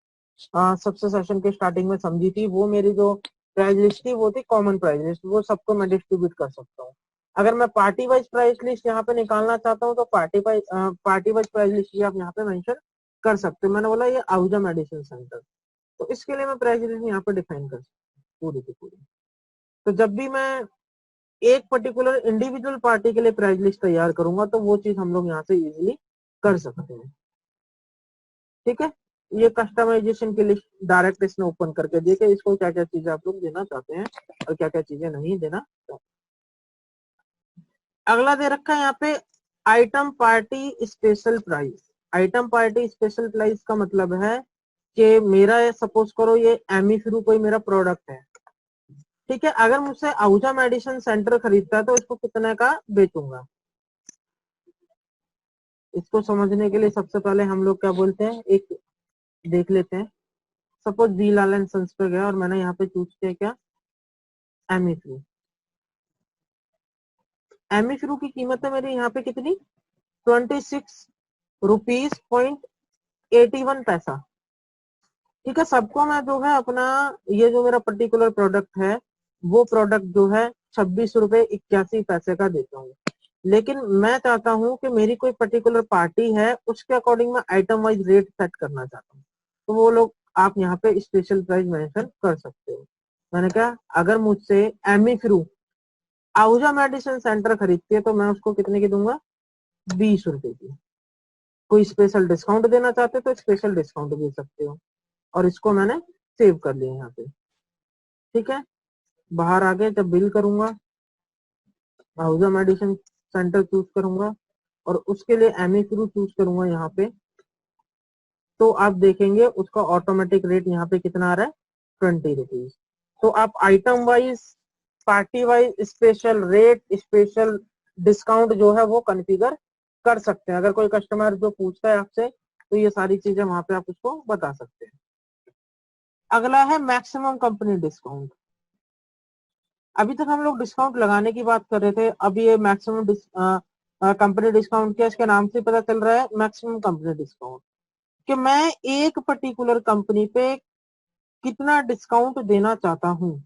सबसे सेशन के स्टार्टिंग में समझी थी, वो मेरी जो प्राइस लिस्ट थी वो थी कॉमन प्राइस लिस्ट, वो सबको मैं डिस्ट्रीब्यूट कर सकता हूँ। अगर मैं पार्टी वाइज प्राइस लिस्ट यहाँ पे निकालना चाहता हूँ तो पार्टी वाइज प्राइस लिस्ट भी आप यहाँ पे मेंशन कर सकते हो। मैंने बोला ये आहूजा मेडिसिन सेंटर, तो इसके लिए मैं प्राइस लिस्ट यहाँ पे डिफाइन कर सकता हूँ पूरी की पूरी। तो जब भी मैं एक पर्टिकुलर इंडिविजुअल पार्टी के लिए प्राइस लिस्ट तैयार करूंगा तो वो चीज हम लोग यहाँ से इजीली कर सकते हैं, ठीक है। ये कस्टमाइजेशन की लिस्ट डायरेक्ट इसने ओपन करके दिए कि इसको क्या क्या चीजें आप लोग देना चाहते हैं और क्या क्या चीजें नहीं देना चाहते। अगला दे रखा है यहाँ पे item party special price. Item party special price का मतलब है कि मेरा सपोज करो ये एमी फ्रू कोई मेरा प्रोडक्ट है, ठीक है, अगर मुझसे आहूजा मेडिसिन सेंटर खरीदता है तो इसको कितने का बेचूंगा। इसको समझने के लिए सबसे पहले हम लोग क्या बोलते हैं, एक देख लेते हैं। Suppose the Lal and sons पे गया और मैंने यहाँ पे चूज किया क्या, एमी फ्रू। एमी फ्रू की कीमत है मेरी यहाँ पे कितनी, 26 रुपीज.81 पैसा, ठीक है। सबको मैं जो है अपना ये जो मेरा पर्टिकुलर प्रोडक्ट है वो प्रोडक्ट जो है 26 रुपए 81 पैसे का देता हूँ। लेकिन मैं चाहता हूँ कि मेरी कोई पर्टिकुलर पार्टी है उसके अकॉर्डिंग मैं आइटम वाइज रेट सेट करना चाहता हूँ, तो वो लोग आप यहाँ पे स्पेशल प्राइस मेंशन कर सकते हो। मैंने कहा अगर मुझसे एमी फ्रू आहूजा मेडिसिन सेंटर खरीदती है तो मैं उसको कितने की दूंगा, 20 रुपए की। कोई स्पेशल डिस्काउंट देना चाहते हो तो स्पेशल डिस्काउंट दे सकते हो। और इसको मैंने सेव कर लिया यहाँ पे, ठीक है। बाहर आके जब बिल करूंगा आहूजा मेडिसिन सेंटर चूज करूंगा और उसके लिए एमी फ्रू चूज करूंगा यहाँ पे, तो आप देखेंगे उसका ऑटोमेटिक रेट यहाँ पे कितना आ रहा है, 20 रुपीज। तो आप item wise party wise special rate, special discount जो है वो कॉन्फ़िगर कर सकते हैं। अगर कोई कस्टमर जो पूछता है आपसे तो ये सारी चीजें वहां पे आप उसको बता सकते हैं। अगला है मैक्सिमम कंपनी डिस्काउंट। अभी तक हम लोग डिस्काउंट लगाने की बात कर रहे थे, अभी ये मैक्सिमम कंपनी डिस्काउंट क्या, इसके नाम से पता चल रहा है मैक्सिमम कंपनी डिस्काउंट, कि मैं एक पर्टिकुलर कंपनी पे कितना डिस्काउंट देना चाहता हूं।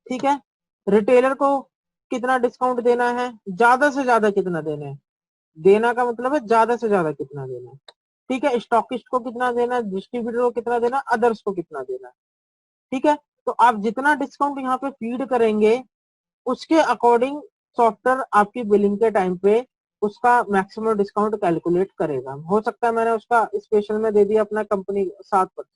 ठीक है, रिटेलर को कितना डिस्काउंट देना है, ज्यादा से ज्यादा कितना देना है, देना का मतलब है ज्यादा से ज्यादा कितना देना है। ठीक है, स्टॉकिस्ट को कितना देना है, डिस्ट्रीब्यूटर को कितना देना, अदर्स को कितना देना है। ठीक है, तो आप जितना डिस्काउंट यहाँ पे फीड करेंगे उसके अकॉर्डिंग सॉफ्टवेयर आपकी बिलिंग के टाइम पे उसका मैक्सिमम डिस्काउंट कैलकुलेट करेगा। हो सकता है मैंने उसका स्पेशल में दे दिया अपना कंपनी 7%,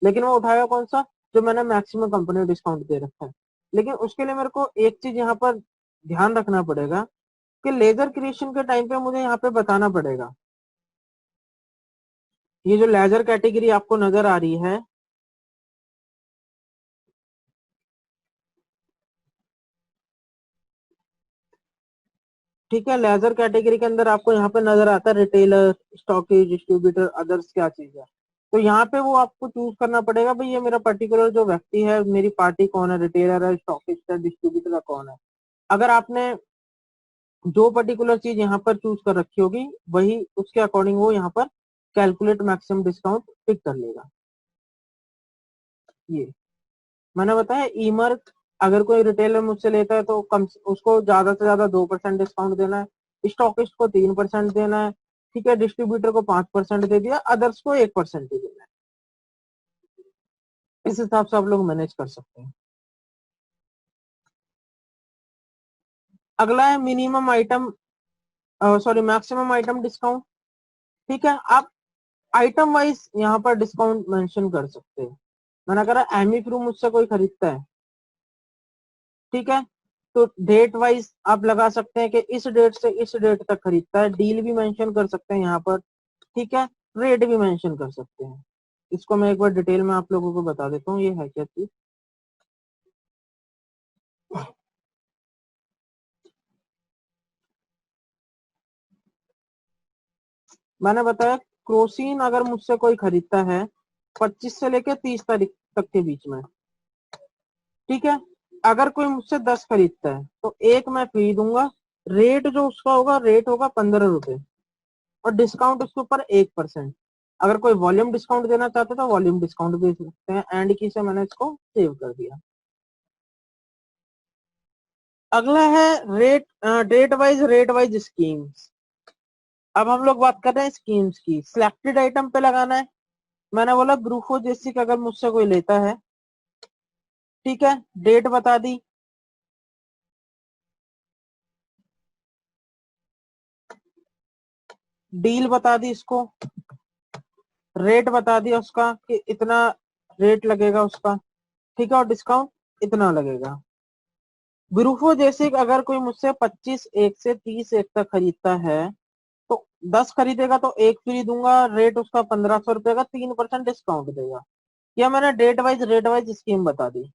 लेकिन वो उठाएगा कौन सा, जो मैंने मैक्सिमम कंपनी डिस्काउंट दे रखा है। लेकिन उसके लिए मेरे को एक चीज यहाँ पर ध्यान रखना पड़ेगा कि लेजर क्रिएशन के टाइम पे मुझे यहाँ पे बताना पड़ेगा, ये जो लेजर कैटेगरी आपको नजर आ रही है, ठीक है, लेजर कैटेगरी के अंदर आपको यहाँ पे नजर आता है रिटेलर, स्टॉकेज, डिस्ट्रीब्यूटर, अदर्स क्या चीज है। तो यहाँ पे वो आपको चूज करना पड़ेगा भाई ये मेरा पर्टिकुलर जो व्यक्ति है, मेरी पार्टी कौन है, रिटेलर है, स्टॉकिस्ट है, डिस्ट्रीब्यूटर है, कौन है। अगर आपने जो पर्टिकुलर चीज यहाँ पर चूज कर रखी होगी वही उसके अकॉर्डिंग वो यहाँ पर कैलकुलेट मैक्सिमम डिस्काउंट पिक कर लेगा। ये मैंने बताया ईमर्क, अगर कोई रिटेलर मुझसे लेता है तो कम उसको ज्यादा से ज्यादा 2% डिस्काउंट देना है, स्टॉकिस्ट को 3% देना है, ठीक है, डिस्ट्रीब्यूटर को 5% दे दिया, अदर्स को 1% ही देना है। इस हिसाब से आप लोग मैनेज कर सकते हैं। अगला है minimum item, sorry maximum item discount. ठीक है, आप आइटम वाइज यहाँ पर डिस्काउंट मेंशन कर सकते हैं। मैंने कहा एमी प्रू मुझसे कोई खरीदता है, ठीक है, तो डेट वाइज आप लगा सकते हैं कि इस डेट से इस डेट तक खरीदता है, डील भी मेंशन कर सकते हैं यहाँ पर, ठीक है, रेट भी मेंशन कर सकते हैं। इसको मैं एक बार डिटेल में आप लोगों को बता देता हूँ ये है क्या चीज। मैंने बताया क्रोसिन अगर मुझसे कोई खरीदता है 25 से लेकर 30 तारीख तक के बीच में, ठीक है, अगर कोई मुझसे 10 खरीदता है तो एक मैं फ्री दूंगा, रेट जो उसका होगा रेट होगा 15 रुपए, और डिस्काउंट उसके ऊपर 1%। अगर कोई वॉल्यूम डिस्काउंट देना चाहते तो वॉल्यूम डिस्काउंट दे सकते हैं। एंड की से मैंने इसको सेव कर दिया। अगला है रेट, रेट वाइज स्कीम्स। अब हम लोग बात कर रहे हैं स्कीम्स की। सिलेक्टेड आइटम पे लगाना है, मैंने बोला ग्रुपो जैसी अगर मुझसे कोई लेता है, ठीक है, डेट बता दी, डील बता दी इसको, रेट बता दिया उसका कि इतना रेट लगेगा उसका, ठीक है, और डिस्काउंट इतना लगेगा। ग्रुपो जैसे अगर कोई मुझसे 25 एक से 30 एक तक खरीदता है तो 10 खरीदेगा तो एक फ्री दूंगा, रेट उसका 1500 रुपए का, 3% डिस्काउंट देगा। या मैंने date wise rate wise scheme बता दी।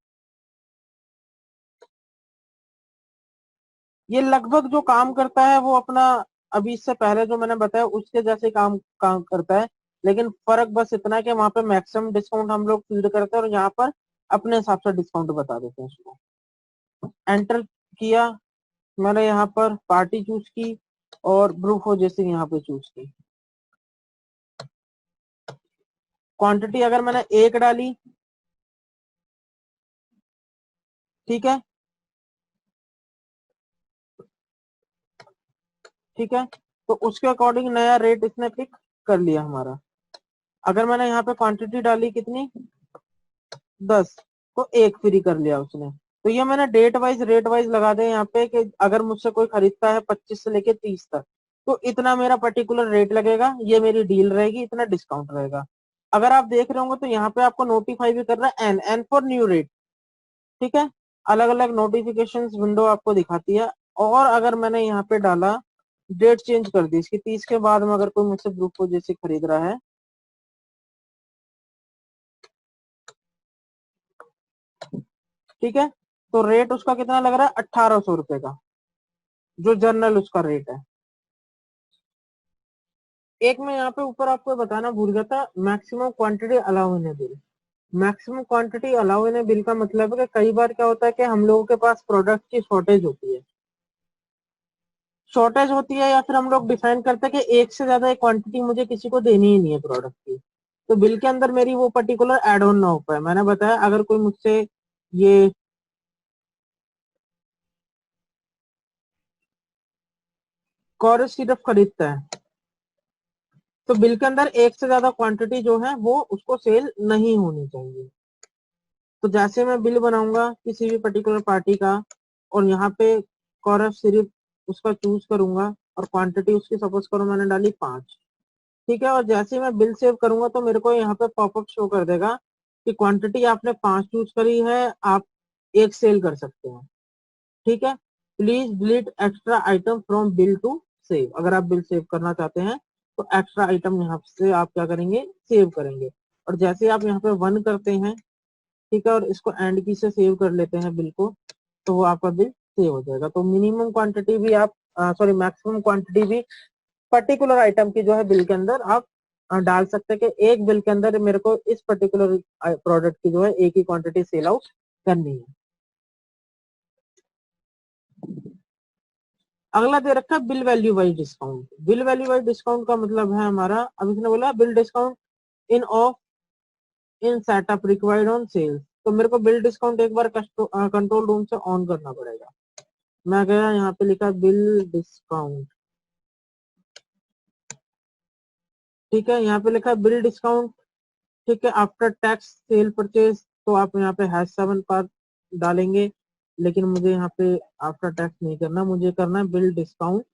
ये लगभग जो काम करता है वो अपना अभी इससे पहले जो मैंने बताया उसके जैसे काम करता है, लेकिन फर्क बस इतना है कि वहां पे मैक्सिमम डिस्काउंट हम लोग फीड करते हैं और यहाँ पर अपने हिसाब से डिस्काउंट बता देते हैं उसको। एंटर किया, मैंने यहाँ पर पार्टी चूज की और ग्रुप हो जैसे यहाँ पे चूज की। क्वांटिटी अगर मैंने एक डाली, ठीक है, ठीक है, तो उसके अकॉर्डिंग नया रेट इसने पिक कर लिया हमारा। अगर मैंने यहाँ पे क्वांटिटी डाली कितनी, 10, तो एक फ्री कर लिया उसने। तो ये मैंने डेट वाइज रेट वाइज लगा दिया यहाँ पे कि अगर मुझसे कोई खरीदता है 25 से लेके 30 तक तो इतना मेरा पर्टिकुलर रेट लगेगा, ये मेरी डील रहेगी, इतना डिस्काउंट रहेगा। अगर आप देख रहे होंगे तो यहाँ पे आपको नोटिफाई भी कर रहा है एन फॉर न्यू रेट, ठीक है, अलग अलग नोटिफिकेशन विंडो आपको दिखाती है। और अगर मैंने यहाँ पे डाला डेट चेंज कर दी इसकी 30 के बाद में, अगर कोई मुझसे ग्रुप को जैसे खरीद रहा है, ठीक है, तो रेट उसका कितना लग रहा है, 1800 रुपए का, जो जनरल उसका रेट है। एक मैं यहाँ पे ऊपर आपको बताना भूल गया था, मैक्सिमम क्वांटिटी अलाउ इन बिल। मैक्सिमम क्वांटिटी अलाउ इन बिल का मतलब है कि कई बार क्या होता है कि हम लोगों के पास प्रोडक्ट की शॉर्टेज होती है, या फिर हम लोग डिफाइन करते हैं कि एक से ज्यादा क्वांटिटी मुझे किसी को देनी ही नहीं है प्रोडक्ट की, तो बिल के अंदर मेरी वो पर्टिकुलर एड ऑन ना हो पाए। मैंने बताया अगर कोई मुझसे ये कॉरेज सिरप खरीदता है, तो बिल के अंदर एक से ज्यादा क्वांटिटी जो है वो उसको सेल नहीं होनी चाहिए। तो जैसे मैं बिल बनाऊंगा किसी भी पर्टिकुलर पार्टी का, और यहाँ पे कॉरफ सिर्फ उसका चूज करूंगा, और क्वांटिटी उसकी सपोज करो मैंने डाली 5, ठीक है, और जैसे ही मैं बिल सेव करूंगा तो मेरे को यहाँ पे पॉपअप शो कर देगा कि क्वांटिटी आपने 5 चूज करी है, आप एक सेल कर सकते हैं, ठीक है। Please delete extra item from bill to save. अगर आप बिल सेव करना चाहते हैं तो एक्स्ट्रा आइटम यहाँ से आप क्या करेंगे, सेव करेंगे। और जैसे आप यहाँ पे 1 करते हैं, ठीक है, और इसको एंड की से सेव कर लेते हैं बिल को, तो वो आपका बिल सेव हो जाएगा। तो मिनिमम क्वांटिटी भी आप सॉरी मैक्सिमम क्वांटिटी भी पर्टिकुलर आइटम की जो है बिल के अंदर आप डाल सकते हैं कि एक बिल के अंदर मेरे को इस पर्टिकुलर प्रोडक्ट की जो है एक ही क्वांटिटी सेल आउट करनी है। अगला दे रखा है bill value wise discount. Bill value wise discount का मतलब है हमारा, अब इसने बोला bill discount in off in setup required on sales. तो मेरे को बिल डिस्काउंट एक बार कंट्रोल रूम से ऑन करना पड़ेगा। मैं गया यहाँ पे लिखा बिल डिस्काउंट, ठीक है, यहाँ पे लिखा बिल डिस्काउंट, ठीक है, आफ्टर टैक्स सेल परचेज। तो आप यहाँ पे #7 पर डालेंगे, लेकिन मुझे यहाँ पे आफ्टर टैक्स नहीं करना, मुझे करना है bill discount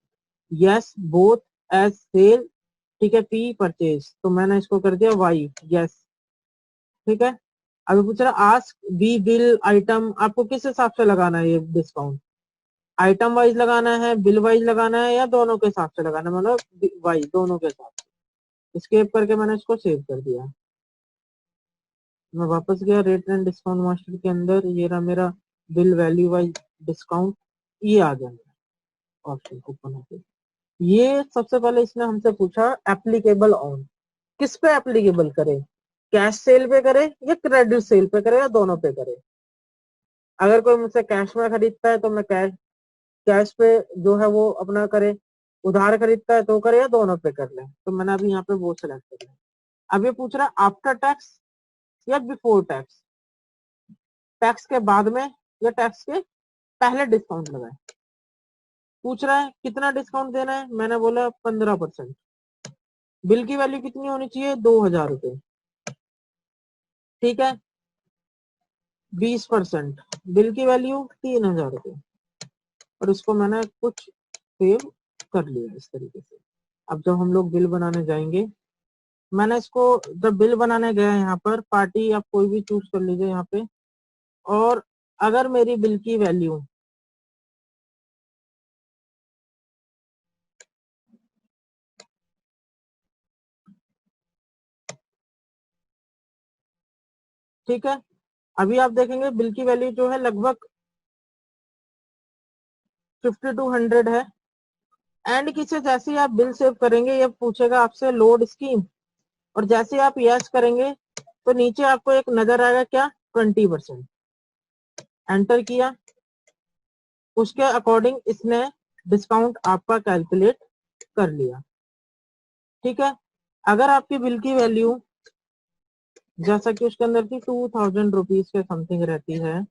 yes both as sale, ठीक है, पी परचेज। तो मैंने इसको कर दिया वाई यस, ठीक है। अभी पूछ रहा आस्क बी बिल आइटम, आपको किस हिसाब से लगाना है ये डिस्काउंट, आइटम वाइज लगाना है, बिल वाइज लगाना है, या दोनों के हिसाब से लगाना है, मतलब वाई दोनों के साथ। स्केप करके मैंने इसको सेव कर दिया। मैं वापस गया रेट एंड डिस्काउंट मास्टर के अंदर, ये रहा मेरा बिल वैल्यू वाइज डिस्काउंट, ये आ गया मेरा ऑप्शन ओपन होके। ये सबसे पहले इसने हमसे पूछा एप्लीकेबल ऑन, किस पे एप्लीकेबल करे, कैश सेल पे करे या क्रेडिट सेल पे करे या दोनों पे करे। अगर कोई मुझसे कैश में खरीदता है तो मैं कैश कैश पे जो है वो अपना करे, उधार खरीदता है तो करे, या दोनों पे कर ले। तो मैंने अभी यहाँ पे वो सिलेक्ट कर लिया। अब ये पूछ रहा है आफ्टर टैक्स या बिफोर टैक्स, टैक्स के बाद में या टैक्स के पहले डिस्काउंट लगाए। पूछ रहा है कितना डिस्काउंट देना है, मैंने बोला 15%। बिल की वैल्यू कितनी होनी चाहिए, 2000 रुपए, ठीक है, 20%, बिल की वैल्यू 3000 रुपए, और इसको मैंने कुछ सेव कर लिया इस तरीके से। अब जब हम लोग बिल बनाने जाएंगे, मैंने इसको जब बिल बनाने गया यहाँ पर पार्टी आप कोई भी चूज कर लीजिए यहाँ पे, और अगर मेरी बिल की वैल्यू ठीक है, अभी आप देखेंगे बिल की वैल्यू जो है लगभग 5200 है। एंड की से जैसे ही आप बिल सेव करेंगे ये पूछेगा आपसे लोड स्कीम, और जैसे ही आप यस करेंगे तो नीचे आपको एक नजर आएगा क्या, 20%। एंटर किया, उसके अकॉर्डिंग इसने डिस्काउंट आपका कैलकुलेट कर लिया, ठीक है। अगर आपकी बिल की वैल्यू जैसा कि उसके अंदर की 2000 रुपीज के समथिंग रहती है,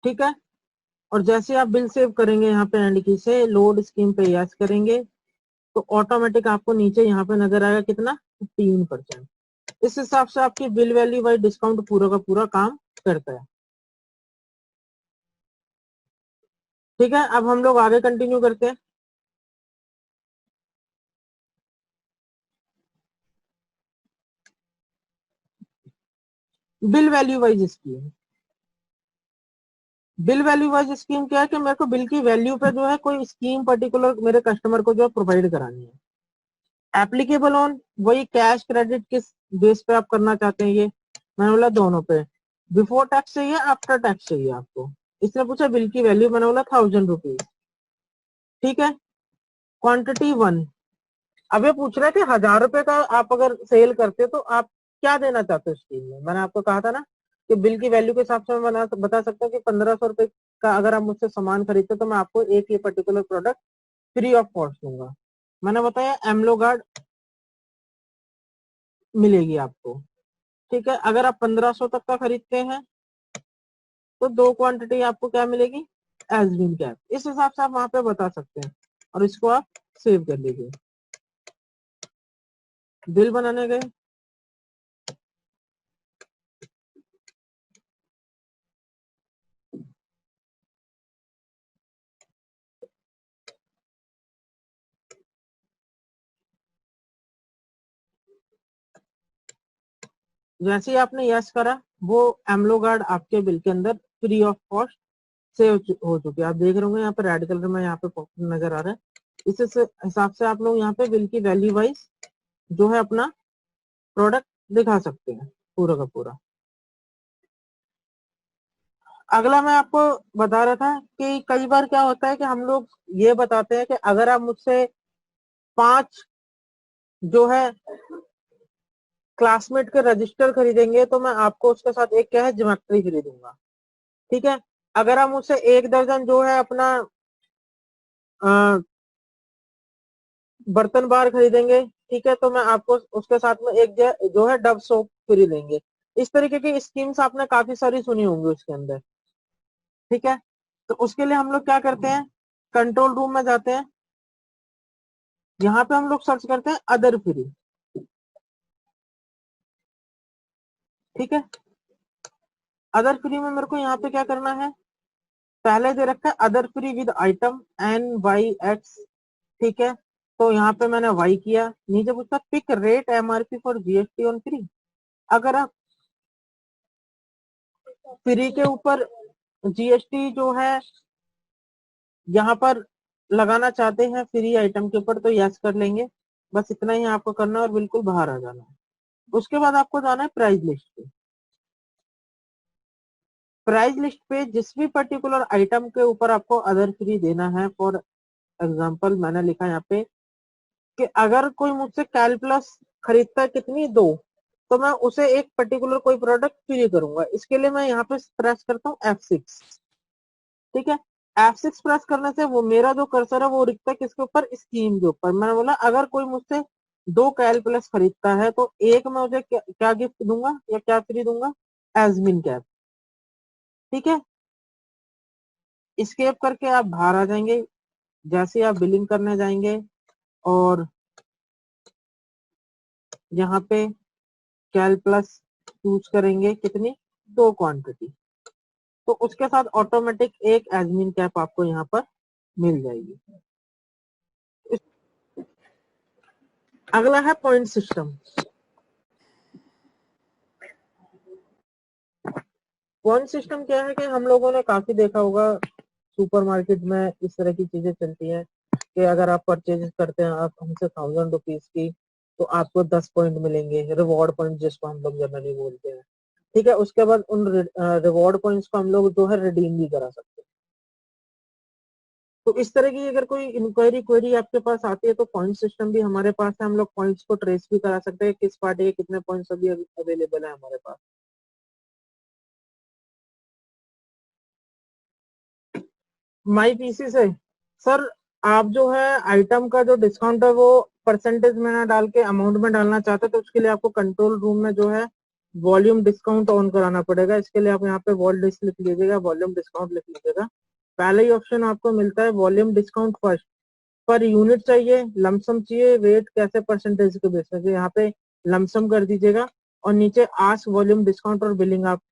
ठीक है, और जैसे आप बिल सेव करेंगे यहाँ पे एंड की से लोड स्कीम पे यस करेंगे, तो ऑटोमेटिक आपको नीचे यहाँ पे नजर आएगा कितना, 15%। इस हिसाब से आपकी बिल वैल्यू बाई डिस्काउंट पूरा का पूरा काम करता है, ठीक है। अब हम लोग आगे कंटिन्यू करते हैं। Bill value wise scheme. Bill value wise scheme क्या है कि मेरे को बिल की वैल्यू पे जो है कोई स्कीम पर्टिकुलर मेरे कस्टमर को जो प्रोवाइड करानी है। एप्लीकेबल ऑन वही कैश क्रेडिट किस बेस पे आप करना चाहते हैं, ये मैंने बोला दोनों पे। बिफोर टैक्स चाहिए आफ्टर टैक्स चाहिए आपको। इसने पूछा बिल की वैल्यू, मैंने बोला 1000 रुपीज। ठीक है। क्वांटिटी 1। अब ये पूछ रहा है कि 1000 रुपए का आप अगर सेल करते हो तो आप क्या देना चाहते हो स्कीम में। मैंने आपको कहा था ना कि बिल की वैल्यू के हिसाब से मैं बता सकता हूँ कि 1500 रुपए का अगर आप मुझसे सामान खरीदते हो तो मैं आपको एक ये particular product free of cost दूंगा। मैंने बताया एमलो गार्ड मिलेगी आपको। ठीक है। अगर आप 1500 तक का खरीदते हैं तो 2 क्वांटिटी आपको क्या मिलेगी, एसबीन कैप। इस हिसाब से आप वहां पे बता सकते हैं और इसको आप सेव कर लीजिए। बिल बनाने गए, जैसे ही आपने यस करा वो एमलो गार्ड आपके बिल के अंदर फ्री ऑफ कॉस्ट सेव हो चुके हैं। आप देख रहे होंगे यहाँ पे रेड कलर में यहाँ पे पॉपुलर नजर आ रहा है। इस हिसाब से आप लोग यहाँ पे बिल की वैल्यू वाइज जो है अपना प्रोडक्ट दिखा सकते हैं पूरा का पूरा। अगला मैं आपको बता रहा था कि कई बार क्या होता है कि हम लोग ये बताते हैं कि अगर आप मुझसे 5 जो है क्लासमेट के रजिस्टर खरीदेंगे तो मैं आपको उसके साथ एक क्या है ज्योमेट्री फ्री दूंगा। ठीक है। अगर आप मुझसे 1 दर्जन जो है अपना बर्तन बार खरीदेंगे, ठीक है, तो मैं आपको उसके साथ में एक जो है डव सोप फ्री देंगे। इस तरीके की स्कीम्स आपने काफी सारी सुनी होंगी उसके अंदर। ठीक है। तो उसके लिए हम लोग क्या करते हैं, कंट्रोल रूम में जाते हैं, यहाँ पे हम लोग सर्च करते हैं अदर फ्री। ठीक है। अदर फ्री में मेरे को यहाँ पे क्या करना है, पहले दे रखा है other free with item NYX। ठीक है। तो यहाँ पे मैंने वाई किया, नीचे पूछता pick rate MRP for GST on free. अगर आप फ्री के ऊपर GST जो है यहाँ पर लगाना चाहते हैं फ्री आइटम के ऊपर तो यस कर लेंगे। बस इतना ही आपको करना है और बिल्कुल बाहर आ जाना है। उसके बाद आपको जाना है प्राइस लिस्ट पे। प्राइस लिस्ट पे जिस भी पर्टिकुलर आइटम के ऊपर आपको अदर फ्री देना है, फॉर एग्जाम्पल मैंने लिखा यहाँ पे कि अगर कोई मुझसे कैलप्लस खरीदता है कितनी, 2, तो मैं उसे एक पर्टिकुलर कोई प्रोडक्ट फ्री करूंगा। इसके लिए मैं यहाँ पे प्रेस करता हूँ F6। ठीक है। F6 प्रेस करने से वो मेरा जो कर्सर है वो दिखता है किसके ऊपर, स्कीम के ऊपर। मैंने बोला अगर कोई मुझसे 2 कैलकुलस खरीदता है तो एक मैं उसे क्या गिफ्ट दूंगा या क्या फ्री दूंगा, एजमिन कैप। ठीक है। स्केप करके आप बाहर आ जाएंगे, जैसे ही आप बिलिंग करने जाएंगे और यहाँ पे कैल प्लस चूज करेंगे कितनी, 2 क्वांटिटी, तो उसके साथ ऑटोमेटिक एक एडमिन कैप आपको यहाँ पर मिल जाएगी। अगला है पॉइंट सिस्टम। पॉइंट सिस्टम क्या है कि हम लोगों ने काफी देखा होगा सुपरमार्केट में इस तरह की चीजें चलती हैं कि अगर आप परचेज करते हैं आप हमसे 1000 रुपीज की तो आपको 10 पॉइंट मिलेंगे, रिवॉर्ड पॉइंट जिसको हम लोग जनरली बोलते हैं। ठीक है। उसके बाद उन रिवॉर्ड पॉइंट्स को हम लोग जो है रिडीम भी करा सकते हैं। तो इस तरह की अगर कोई इंक्वायरी क्वेरी आपके पास आती है तो पॉइंट सिस्टम भी हमारे पास है। हम लोग पॉइंट्स को ट्रेस भी करा सकते हैं किस पार्टी के कितने पॉइंट्स अभी अवेलेबल है हमारे पास। माई पीसी से सर आप जो है आइटम का जो डिस्काउंट है वो परसेंटेज में ना डाल के अमाउंट में डालना चाहते हैं तो उसके लिए आपको कंट्रोल रूम में जो है वॉल्यूम डिस्काउंट ऑन कराना पड़ेगा। इसके लिए आप यहाँ पे वॉल डिस्क लिख लीजिएगा, वॉल्यूम डिस्काउंट लिख लीजिएगा। पहले ही ऑप्शन आपको मिलता है volume discount first. Per unit चाहिए, लमसम चाहिए, वेट कैसे परसेंटेज के बेस पे, यहाँ पे लमसम कर दीजिएगा और नीचे आस्क वॉल्यूम डिस्काउंट और बिलिंग आप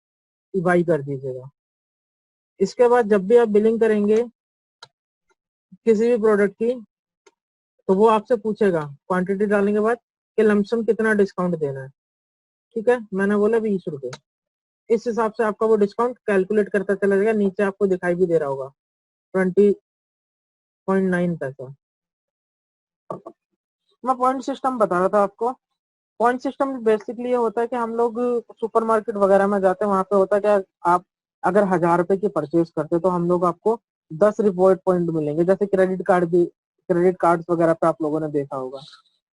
वाई कर दीजिएगा। इसके बाद जब भी आप बिलिंग करेंगे किसी भी प्रोडक्ट की तो वो आपसे पूछेगा क्वांटिटी डालने के बाद कि लमसम कितना डिस्काउंट देना है। ठीक है। मैंने बोला 20 रुपए। इस हिसाब से आपका वो डिस्काउंट कैलकुलेट करता चला जाएगा। नीचे आपको दिखाई भी दे रहा होगा 20.9 पैसा। मैं पॉइंट सिस्टम बता रहा था आपको। पॉइंट सिस्टम बेसिकली ये होता है कि हम लोग सुपरमार्केट वगैरह में जाते हैं, वहां पे होता है कि आप अगर 1000 रुपए की परचेज करते हैं तो हम लोग आपको 10 रिवॉर्ड पॉइंट मिलेंगे। जैसे क्रेडिट कार्ड्स वगैरह पे आप लोगों ने देखा होगा।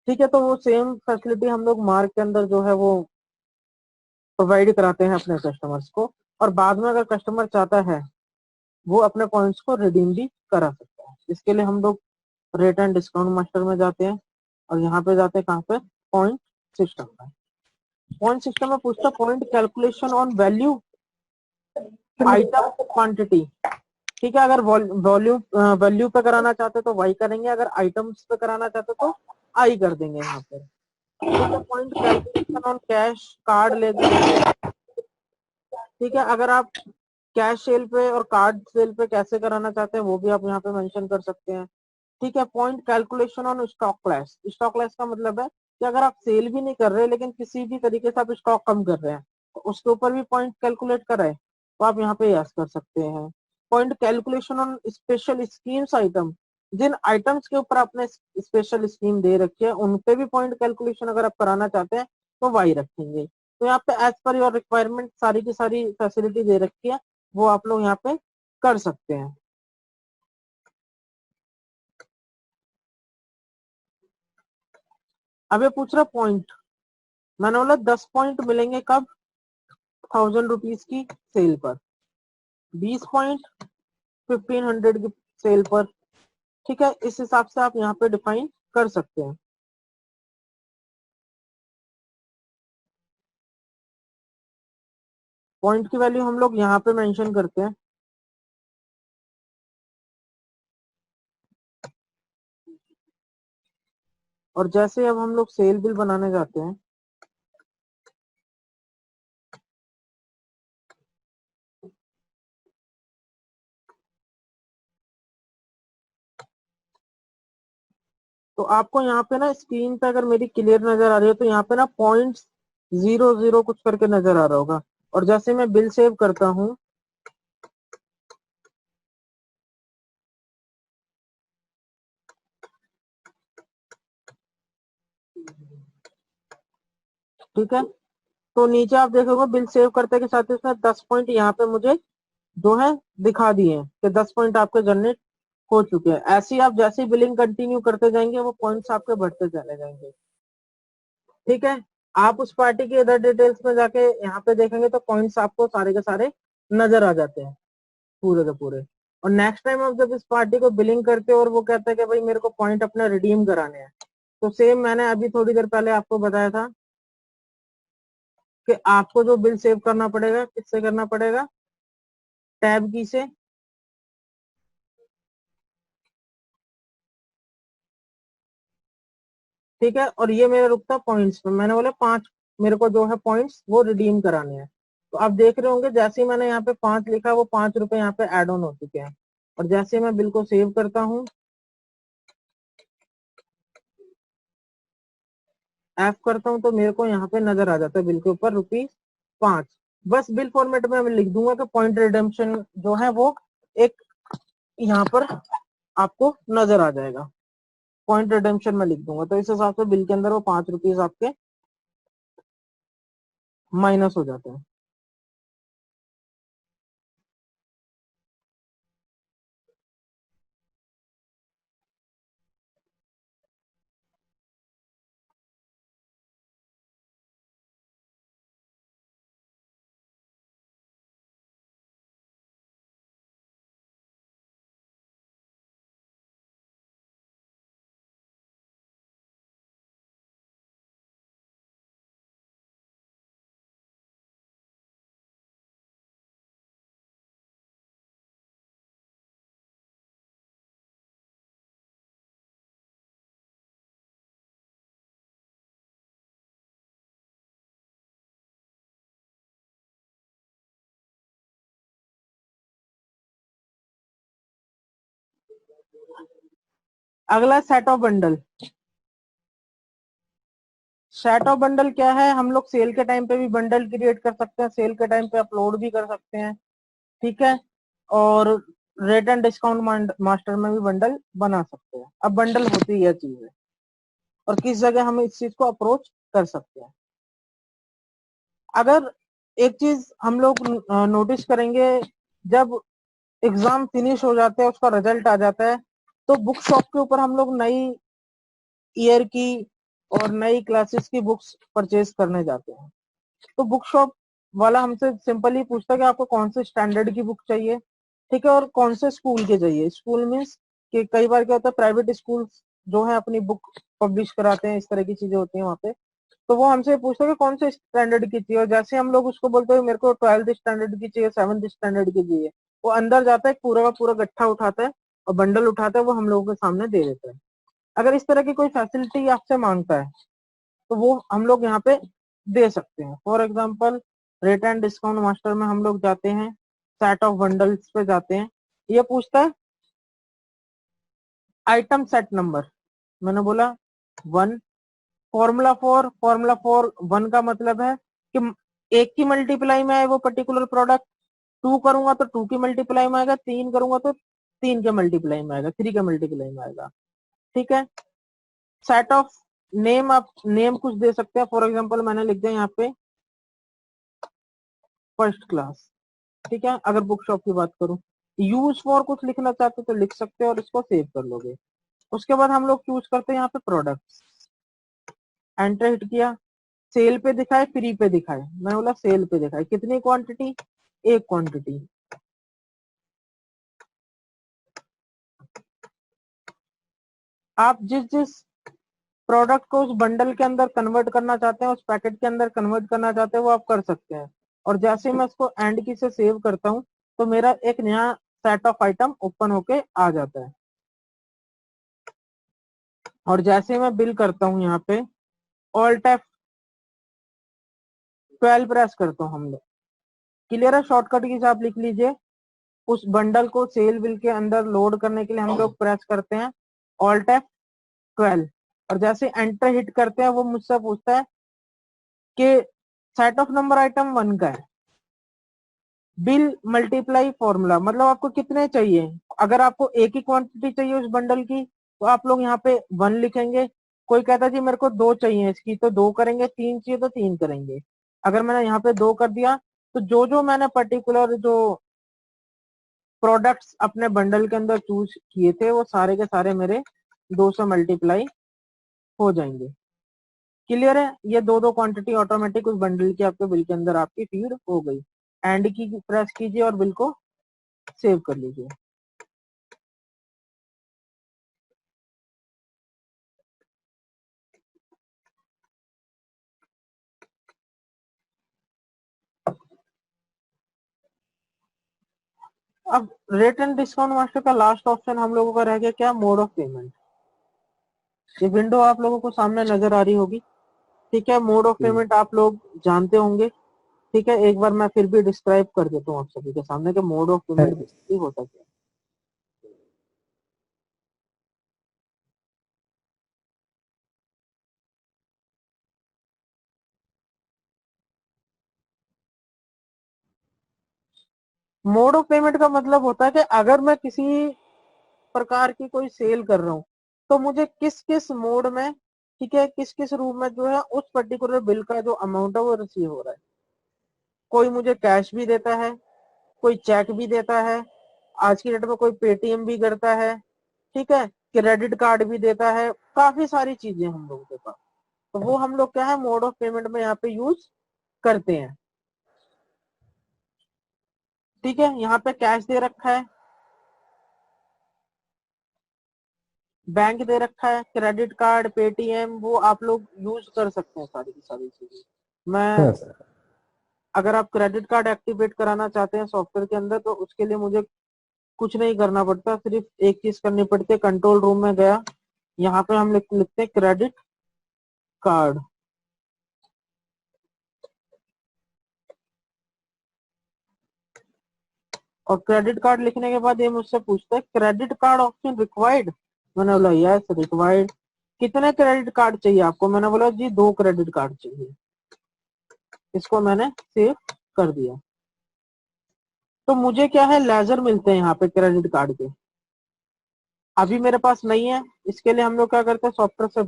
ठीक है, तो वो सेम फैसिलिटी हम लोग मार्क के अंदर जो है वो प्रोवाइड कराते हैं अपने कस्टमर्स को। और बाद में अगर कस्टमर चाहता है वो अपने पॉइंट्स को रिडीम भी करा सकता है। इसके लिए हम लोग रेट एंड डिस्काउंट मास्टर में जाते हैं और यहाँ पे जाते हैं कहाँ पे, पॉइंट सिस्टम में। पॉइंट सिस्टम में पूछता point calculation on value item quantity. ठीक है, अगर वैल्यू पे कराना चाहते तो वाई करेंगे, अगर आइटम्स पे कराना चाहते तो आई कर देंगे यहाँ पर। ठीक है, point calculation on cash card लेते। ठीक है, अगर आप कैश सेल पे और कार्ड सेल पे कैसे कराना चाहते हैं वो भी आप यहाँ पे मेंशन कर सकते हैं। ठीक है, point calculation on stock class. Stock class का मतलब है कि अगर आप सेल भी नहीं कर रहे लेकिन किसी भी तरीके से आप स्टॉक कम कर रहे हैं तो उसके ऊपर भी पॉइंट कैलकुलेट कराए तो आप यहाँ पे यस कर सकते हैं। Point calculation on special schemes item. जिन आइटम्स के ऊपर आपने स्पेशल स्कीम दे रखी है उन पे भी पॉइंट कैलकुलेशन अगर आप कराना चाहते हैं तो वाई रखेंगे। तो यहाँ पे एज पर योर रिक्वायरमेंट सारी की सारी फैसिलिटी दे रखी है, वो आप लोग यहाँ पे कर सकते हैं। अब ये पूछ रहा पॉइंट, मैंने बोला 10 पॉइंट मिलेंगे कब, 1000 रुपीज की सेल पर, 20 पॉइंट 1500 की सेल पर। ठीक है, इस हिसाब से आप यहाँ पे डिफाइन कर सकते हैं। पॉइंट की वैल्यू हम लोग यहाँ पे मेंशन करते हैं। और जैसे अब हम लोग सेल बिल बनाने जाते हैं तो आपको यहाँ पे ना स्क्रीन पे अगर मेरी क्लियर नजर आ रही है तो यहाँ पे ना पॉइंट 00 कुछ करके नजर आ रहा होगा। और जैसे मैं बिल सेव करता हूँ ठीक है, तो नीचे आप देखोगे बिल सेव करते के साथ इसमें 10 पॉइंट यहाँ पे मुझे जो है दिखा दिए हैं कि 10 पॉइंट आपके जनरेट हो चुके हैं। ऐसे ही आप जैसे बिलिंग कंटिन्यू करते जाएंगे वो पॉइंट्स आपके बढ़ते चले जाएंगे। ठीक है, आप उस पार्टी की अदर डिटेल्स में जाके यहाँ पे देखेंगे तो पॉइंट्स आपको सारे के सारे नजर आ जाते हैं पूरे के पूरे। और नेक्स्ट टाइम आप जब इस पार्टी को बिलिंग करते हो और वो कहता है कि भाई मेरे को पॉइंट अपने रिडीम कराने हैं तो सेम मैंने अभी थोड़ी देर पहले आपको बताया था कि आपको जो बिल सेव करना पड़ेगा किससे करना पड़ेगा, टैब की से। ठीक है, और ये मेरा रुकता पॉइंट्स पे, मैंने बोला 5 मेरे को जो है पॉइंट्स वो रिडीम कराने हैं। तो आप देख रहे होंगे जैसे ही मैंने यहाँ पे 5 लिखा वो 5 रुपए यहाँ पे एड ऑन हो चुके हैं। और जैसे मैं बिल को सेव करता हूँ एफ करता हूँ तो मेरे को यहाँ पे नजर आ जाता है बिल के ऊपर ₹5। बस बिल फॉर्मेट में मैं लिख दूंगा कि पॉइंट रिडेम्पशन जो है वो एक यहाँ पर आपको नजर आ जाएगा। पॉइंट रिडेम्पशन में लिख दूंगा तो इस हिसाब से बिल के अंदर वो ₹5 आपके माइनस हो जाते हैं। अगला set of bundle. Set of bundle क्या है, हम लोग सेल के टाइम पे भी बंडल क्रिएट कर सकते हैं, सेल के टाइम पे अपलोड भी कर सकते हैं, ठीक है। और रेट एंड डिस्काउंट मास्टर में भी बंडल बना सकते हैं। अब बंडल होती यह चीज है और किस जगह हम इस चीज को अप्रोच कर सकते हैं। अगर एक चीज हम लोग नोटिस करेंगे, जब एग्जाम फिनिश हो जाते हैं, उसका रिजल्ट आ जाता है, तो बुक शॉप के ऊपर हम लोग नई ईयर की और नई क्लासेस की बुक्स परचेज करने जाते हैं। तो बुक शॉप वाला हमसे सिंपली पूछता है कि आपको कौन से स्टैंडर्ड की बुक चाहिए, ठीक है, और कौन से स्कूल के चाहिए। स्कूल मीन्स कि कई बार क्या होता है, प्राइवेट स्कूल जो है अपनी बुक पब्लिश कराते हैं, इस तरह की चीजें होती हैं वहाँ पे। तो वो हमसे पूछता है कि कौन से स्टैंडर्ड की चाहिए, और जैसे हम लोग उसको बोलते हैं मेरे को 12th स्टैंडर्ड की चाहिए, 7th स्टैंडर्ड की चाहिए, वो अंदर जाता है, पूरा का पूरा गट्ठा उठाता है और बंडल उठाता है, वो हम लोगों के सामने दे देता है। अगर इस तरह की कोई फैसिलिटी आपसे मांगता है तो वो हम लोग यहाँ पे दे सकते हैं। For example rate and discount master में हम लोग जाते हैं, सेट ऑफ बंडल्स पे जाते हैं, ये पूछता है आइटम सेट नंबर, मैंने बोला 1। फॉर्मूला फॉर 1 का मतलब है कि एक की मल्टीप्लाई में आए वो पर्टिकुलर प्रोडक्ट, 2 करूंगा तो 2 की मल्टीप्लाई में आएगा, 3 करूंगा तो 3 के मल्टीप्लाई में आएगा, 3 के मल्टीप्लाई में आएगा, ठीक है। सेट ऑफ नेम, आप नेम कुछ दे सकते हैं, फॉर एग्जाम्पल मैंने लिख दिया यहाँ पे फर्स्ट क्लास, ठीक है, अगर बुक शॉप की बात करूं। यूज फॉर कुछ लिखना चाहते तो लिख सकते हैं और इसको सेव कर लोगे। उसके बाद हम लोग चूज करते हैं यहाँ पे प्रोडक्ट्स, एंटर हिट किया, सेल पे दिखाए फ्री पे दिखाए, मैंने बोला सेल पे दिखाए, कितनी क्वांटिटी, एक क्वांटिटी। आप जिस जिस प्रोडक्ट को उस बंडल के अंदर कन्वर्ट करना चाहते हैं, उस पैकेट के अंदर कन्वर्ट करना चाहते हैं, वो आप कर सकते हैं। और जैसे मैं इसको एंड की से सेव करता हूं तो मेरा एक नया सेट ऑफ आइटम ओपन होके आ जाता है। और जैसे मैं बिल करता हूं यहाँ पे ऑल्ट F12 प्रेस करता हूँ, हम लोग क्लियर है, शॉर्टकट की आप लिख लीजिए। उस बंडल को सेल बिल के अंदर लोड करने के लिए हम लोग प्रेस करते हैं ऑल्ट F12, और जैसे एंटर हिट करते हैं वो मुझसे पूछता है कि सेट ऑफ नंबर आइटम 1 का है, बिल मल्टीप्लाई फॉर्मूला, मतलब आपको कितने चाहिए। अगर आपको एक ही क्वांटिटी चाहिए उस बंडल की तो आप लोग यहाँ पे 1 लिखेंगे। कोई कहता है जी मेरे को 2 चाहिए इसकी, तो 2 करेंगे, 3 चाहिए तो 3 करेंगे। अगर मैंने यहाँ पे 2 कर दिया तो जो जो मैंने पर्टिकुलर जो प्रोडक्ट्स अपने बंडल के अंदर चूज किए थे वो सारे के सारे मेरे 2 से मल्टीप्लाई हो जाएंगे। क्लियर है, ये दो दो क्वांटिटी ऑटोमेटिक उस बंडल की आपके बिल के अंदर आपकी फीड हो गई। एंड की प्रेस कीजिए और बिल को सेव कर लीजिए। अब रेट एंड डिस्काउंट मास्टर का लास्ट ऑप्शन हम लोगों का रह गया क्या, मोड ऑफ पेमेंट। ये विंडो आप लोगों को सामने नजर आ रही होगी, ठीक है। मोड ऑफ पेमेंट आप लोग जानते होंगे, ठीक है। एक बार मैं फिर भी डिस्क्राइब कर देता हूँ आप सभी के सामने कि मोड ऑफ पेमेंट बेसिकली होता क्या है। मोड ऑफ पेमेंट का मतलब होता है कि अगर मैं किसी प्रकार की कोई सेल कर रहा हूँ तो मुझे किस किस मोड में, ठीक है, किस किस रूप में जो है उस पर्टिकुलर बिल का जो अमाउंट है वो रिसीव हो रहा है। कोई मुझे कैश भी देता है, कोई चेक भी देता है, आज की डेट में कोई पेटीएम भी करता है, ठीक है, क्रेडिट कार्ड भी देता है, काफी सारी चीजें हम लोगों के पास। तो वो हम लोग क्या है मोड ऑफ पेमेंट में यहाँ पे यूज करते हैं, ठीक है। यहाँ पे कैश दे रखा है, बैंक दे रखा है, क्रेडिट कार्ड, पेटीएम, वो आप लोग यूज कर सकते हैं सारी की सारी चीजें। मैं अगर आप क्रेडिट कार्ड एक्टिवेट कराना चाहते हैं सॉफ्टवेयर के अंदर तो उसके लिए मुझे कुछ नहीं करना पड़ता, सिर्फ एक चीज करनी पड़ती है, कंट्रोल रूम में गया, यहाँ पे हम लिखते हैं क्रेडिट कार्ड, और क्रेडिट कार्ड लिखने के बाद ये मुझसे पूछता है क्रेडिट कार्ड ऑप्शन रिक्वायर्ड, मैंने बोला यस रिक्वायर्ड, कितने क्रेडिट कार्ड चाहिए आपको? मैंने बोला जी 2 क्रेडिट कार्ड चाहिए। इसको मैंने सेव कर दिया। तो मुझे क्या है, लेजर मिलते हैं यहाँ पे क्रेडिट कार्ड के। अभी मेरे पास नहीं है, इसके लिए हम लोग क्या करते हैं, सॉफ्टवेयर से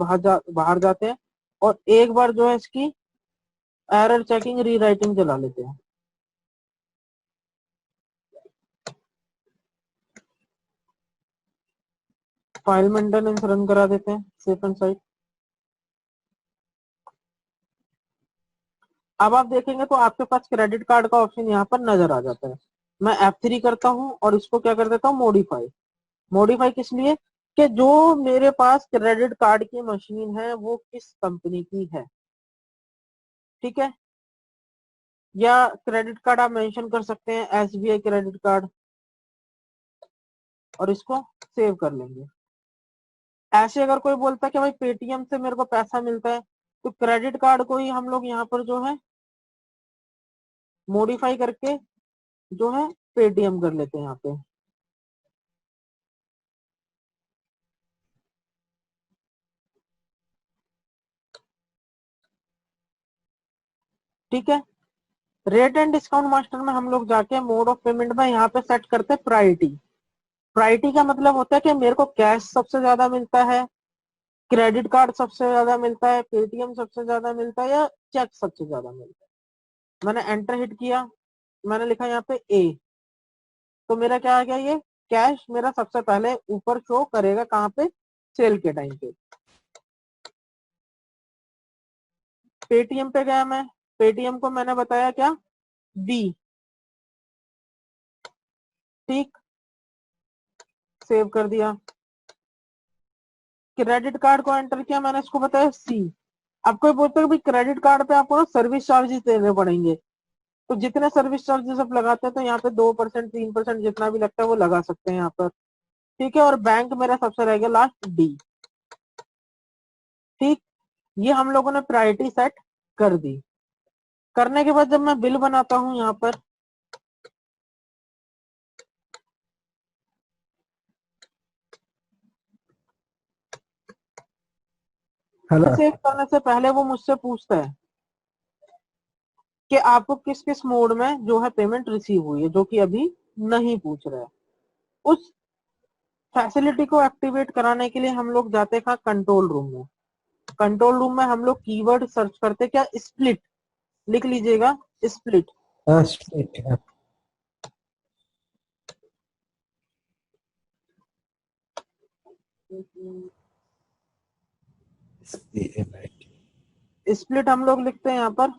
बाहर जाते हैं और एक बार जो है इसकी एरर चेकिंग रीराइटिंग चला लेते हैं। फाइल मेंटेनेंस रन करा देते हैं, सेफ एंड साइट। अब आप देखेंगे तो आपके पास क्रेडिट कार्ड का ऑप्शन यहाँ पर नजर आ जाता है। मैं F3 करता हूँ और इसको क्या कर देता हूँ, मॉडिफाई। मॉडिफाई किस लिए, कि जो मेरे पास क्रेडिट कार्ड की मशीन है वो किस कंपनी की है, ठीक है। या क्रेडिट कार्ड आप मेंशन कर सकते हैं SBI क्रेडिट कार्ड, और इसको सेव कर लेंगे। ऐसे अगर कोई बोलता है कि भाई पेटीएम से मेरे को पैसा मिलता है, तो क्रेडिट कार्ड को ही हम लोग यहाँ पर जो है मॉडिफाई करके जो है पेटीएम कर लेते हैं यहाँ पे। ठीक है। रेट एंड डिस्काउंट मास्टर में हम लोग जाके मोड ऑफ पेमेंट में यहाँ पे सेट करते हैं प्रायोरिटी। प्रायोरिटी का मतलब होता है कि मेरे को कैश सबसे ज्यादा मिलता है, क्रेडिट कार्ड सबसे ज्यादा मिलता है, पेटीएम सबसे ज्यादा मिलता है, या चेक सबसे ज्यादा मिलता है। मैंने एंटर हिट किया, मैंने लिखा यहाँ पे ए, तो मेरा क्या आ गया, ये कैश मेरा सबसे पहले ऊपर शो करेगा, कहाँ पे, सेल के टाइम पे। पेटीएम पे गया मैं, पेटीएम को मैंने बताया क्या, बी, ठीक, सेव कर दिया। क्रेडिट कार्ड को एंटर किया, मैंने इसको बताया सी। अब कोई बोलता है भाई क्रेडिट कार्ड पे आपको ना सर्विस चार्जेस देने पड़ेंगे, तो जितने सर्विस चार्जेस आप लगाते हैं तो यहाँ पे 2%, 3% जितना भी लगता है वो लगा सकते हैं यहाँ पर, ठीक है। और बैंक मेरा सबसे रह गया लास्ट डी, ठीक। ये हम लोगों ने प्रायोरिटी सेट कर दी। करने के बाद जब मैं बिल बनाता हूँ यहाँ पर, हेलो। सेव करने से पहले वो मुझसे पूछता है कि आपको किस किस मोड में जो है पेमेंट रिसीव हुई है, जो कि अभी नहीं पूछ रहा है। उस फैसिलिटी को एक्टिवेट कराने के लिए हम लोग जाते हैं कंट्रोल रूम में। कंट्रोल रूम में हम लोग कीवर्ड सर्च करते क्या, स्प्लिट, लिख लीजिएगा स्प्लिट। स्ट्रेट स्प्लिट हम लोग लिखते हैं यहाँ पर,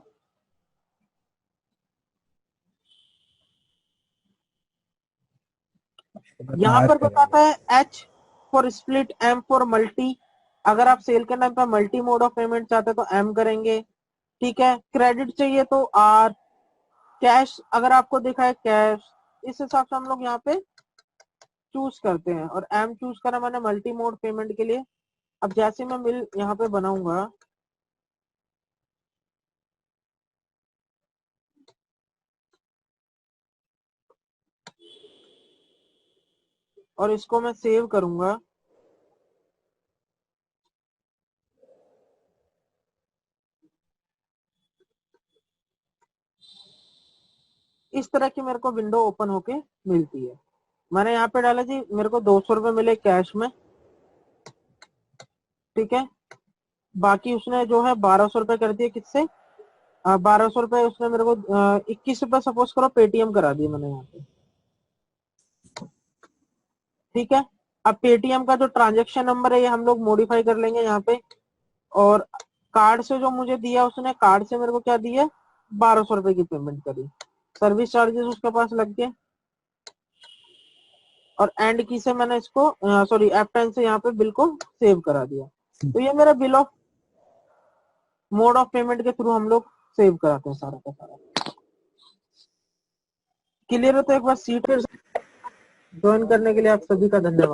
यहाँ पर बताता है H for split, M for multi. अगर आप सेल के टाइम पर मल्टी मोड ऑफ पेमेंट चाहते हैं तो M करेंगे, ठीक है। क्रेडिट चाहिए तो R, कैश अगर आपको दिखा है कैश, इस हिसाब से हम लोग यहाँ पे चूज करते हैं। और M चूज करा मैंने मल्टी मोड पेमेंट के लिए। अब जैसे मैं बिल यहाँ पे बनाऊंगा, और इसको मैं सेव करूंगा, इस तरह की मेरे को विंडो ओपन होके मिलती है। मैंने यहाँ पे डाला जी मेरे को 200 रुपए मिले कैश में, ठीक है। बाकी उसने जो है 1200 रुपए कर दिए, किससे, 1200 रुपए उसने मेरे को 21 रुपए सपोज करो पेटीएम करा दिए मैंने यहाँ पे, ठीक है। अब पेटीएम का जो ट्रांजेक्शन नंबर है ये हम लोग मॉडिफाई कर लेंगे यहाँ पे। और कार्ड से जो मुझे दिया उसने, कार्ड से मेरे को क्या दिया, 1200 रुपए की पेमेंट करी, सर्विस चार्जेस उसके पास लग गए। और एंड की से मैंने इसको सॉरी F10 से यहाँ पे बिल को सेव करा दिया। तो ये मेरा bill of mode of payment के थ्रू हम लोग सेव कराते हैं सारा का सारा। क्लियर है? तो एक बार सीट ज्वाइन करने के लिए आप सभी का धन्यवाद।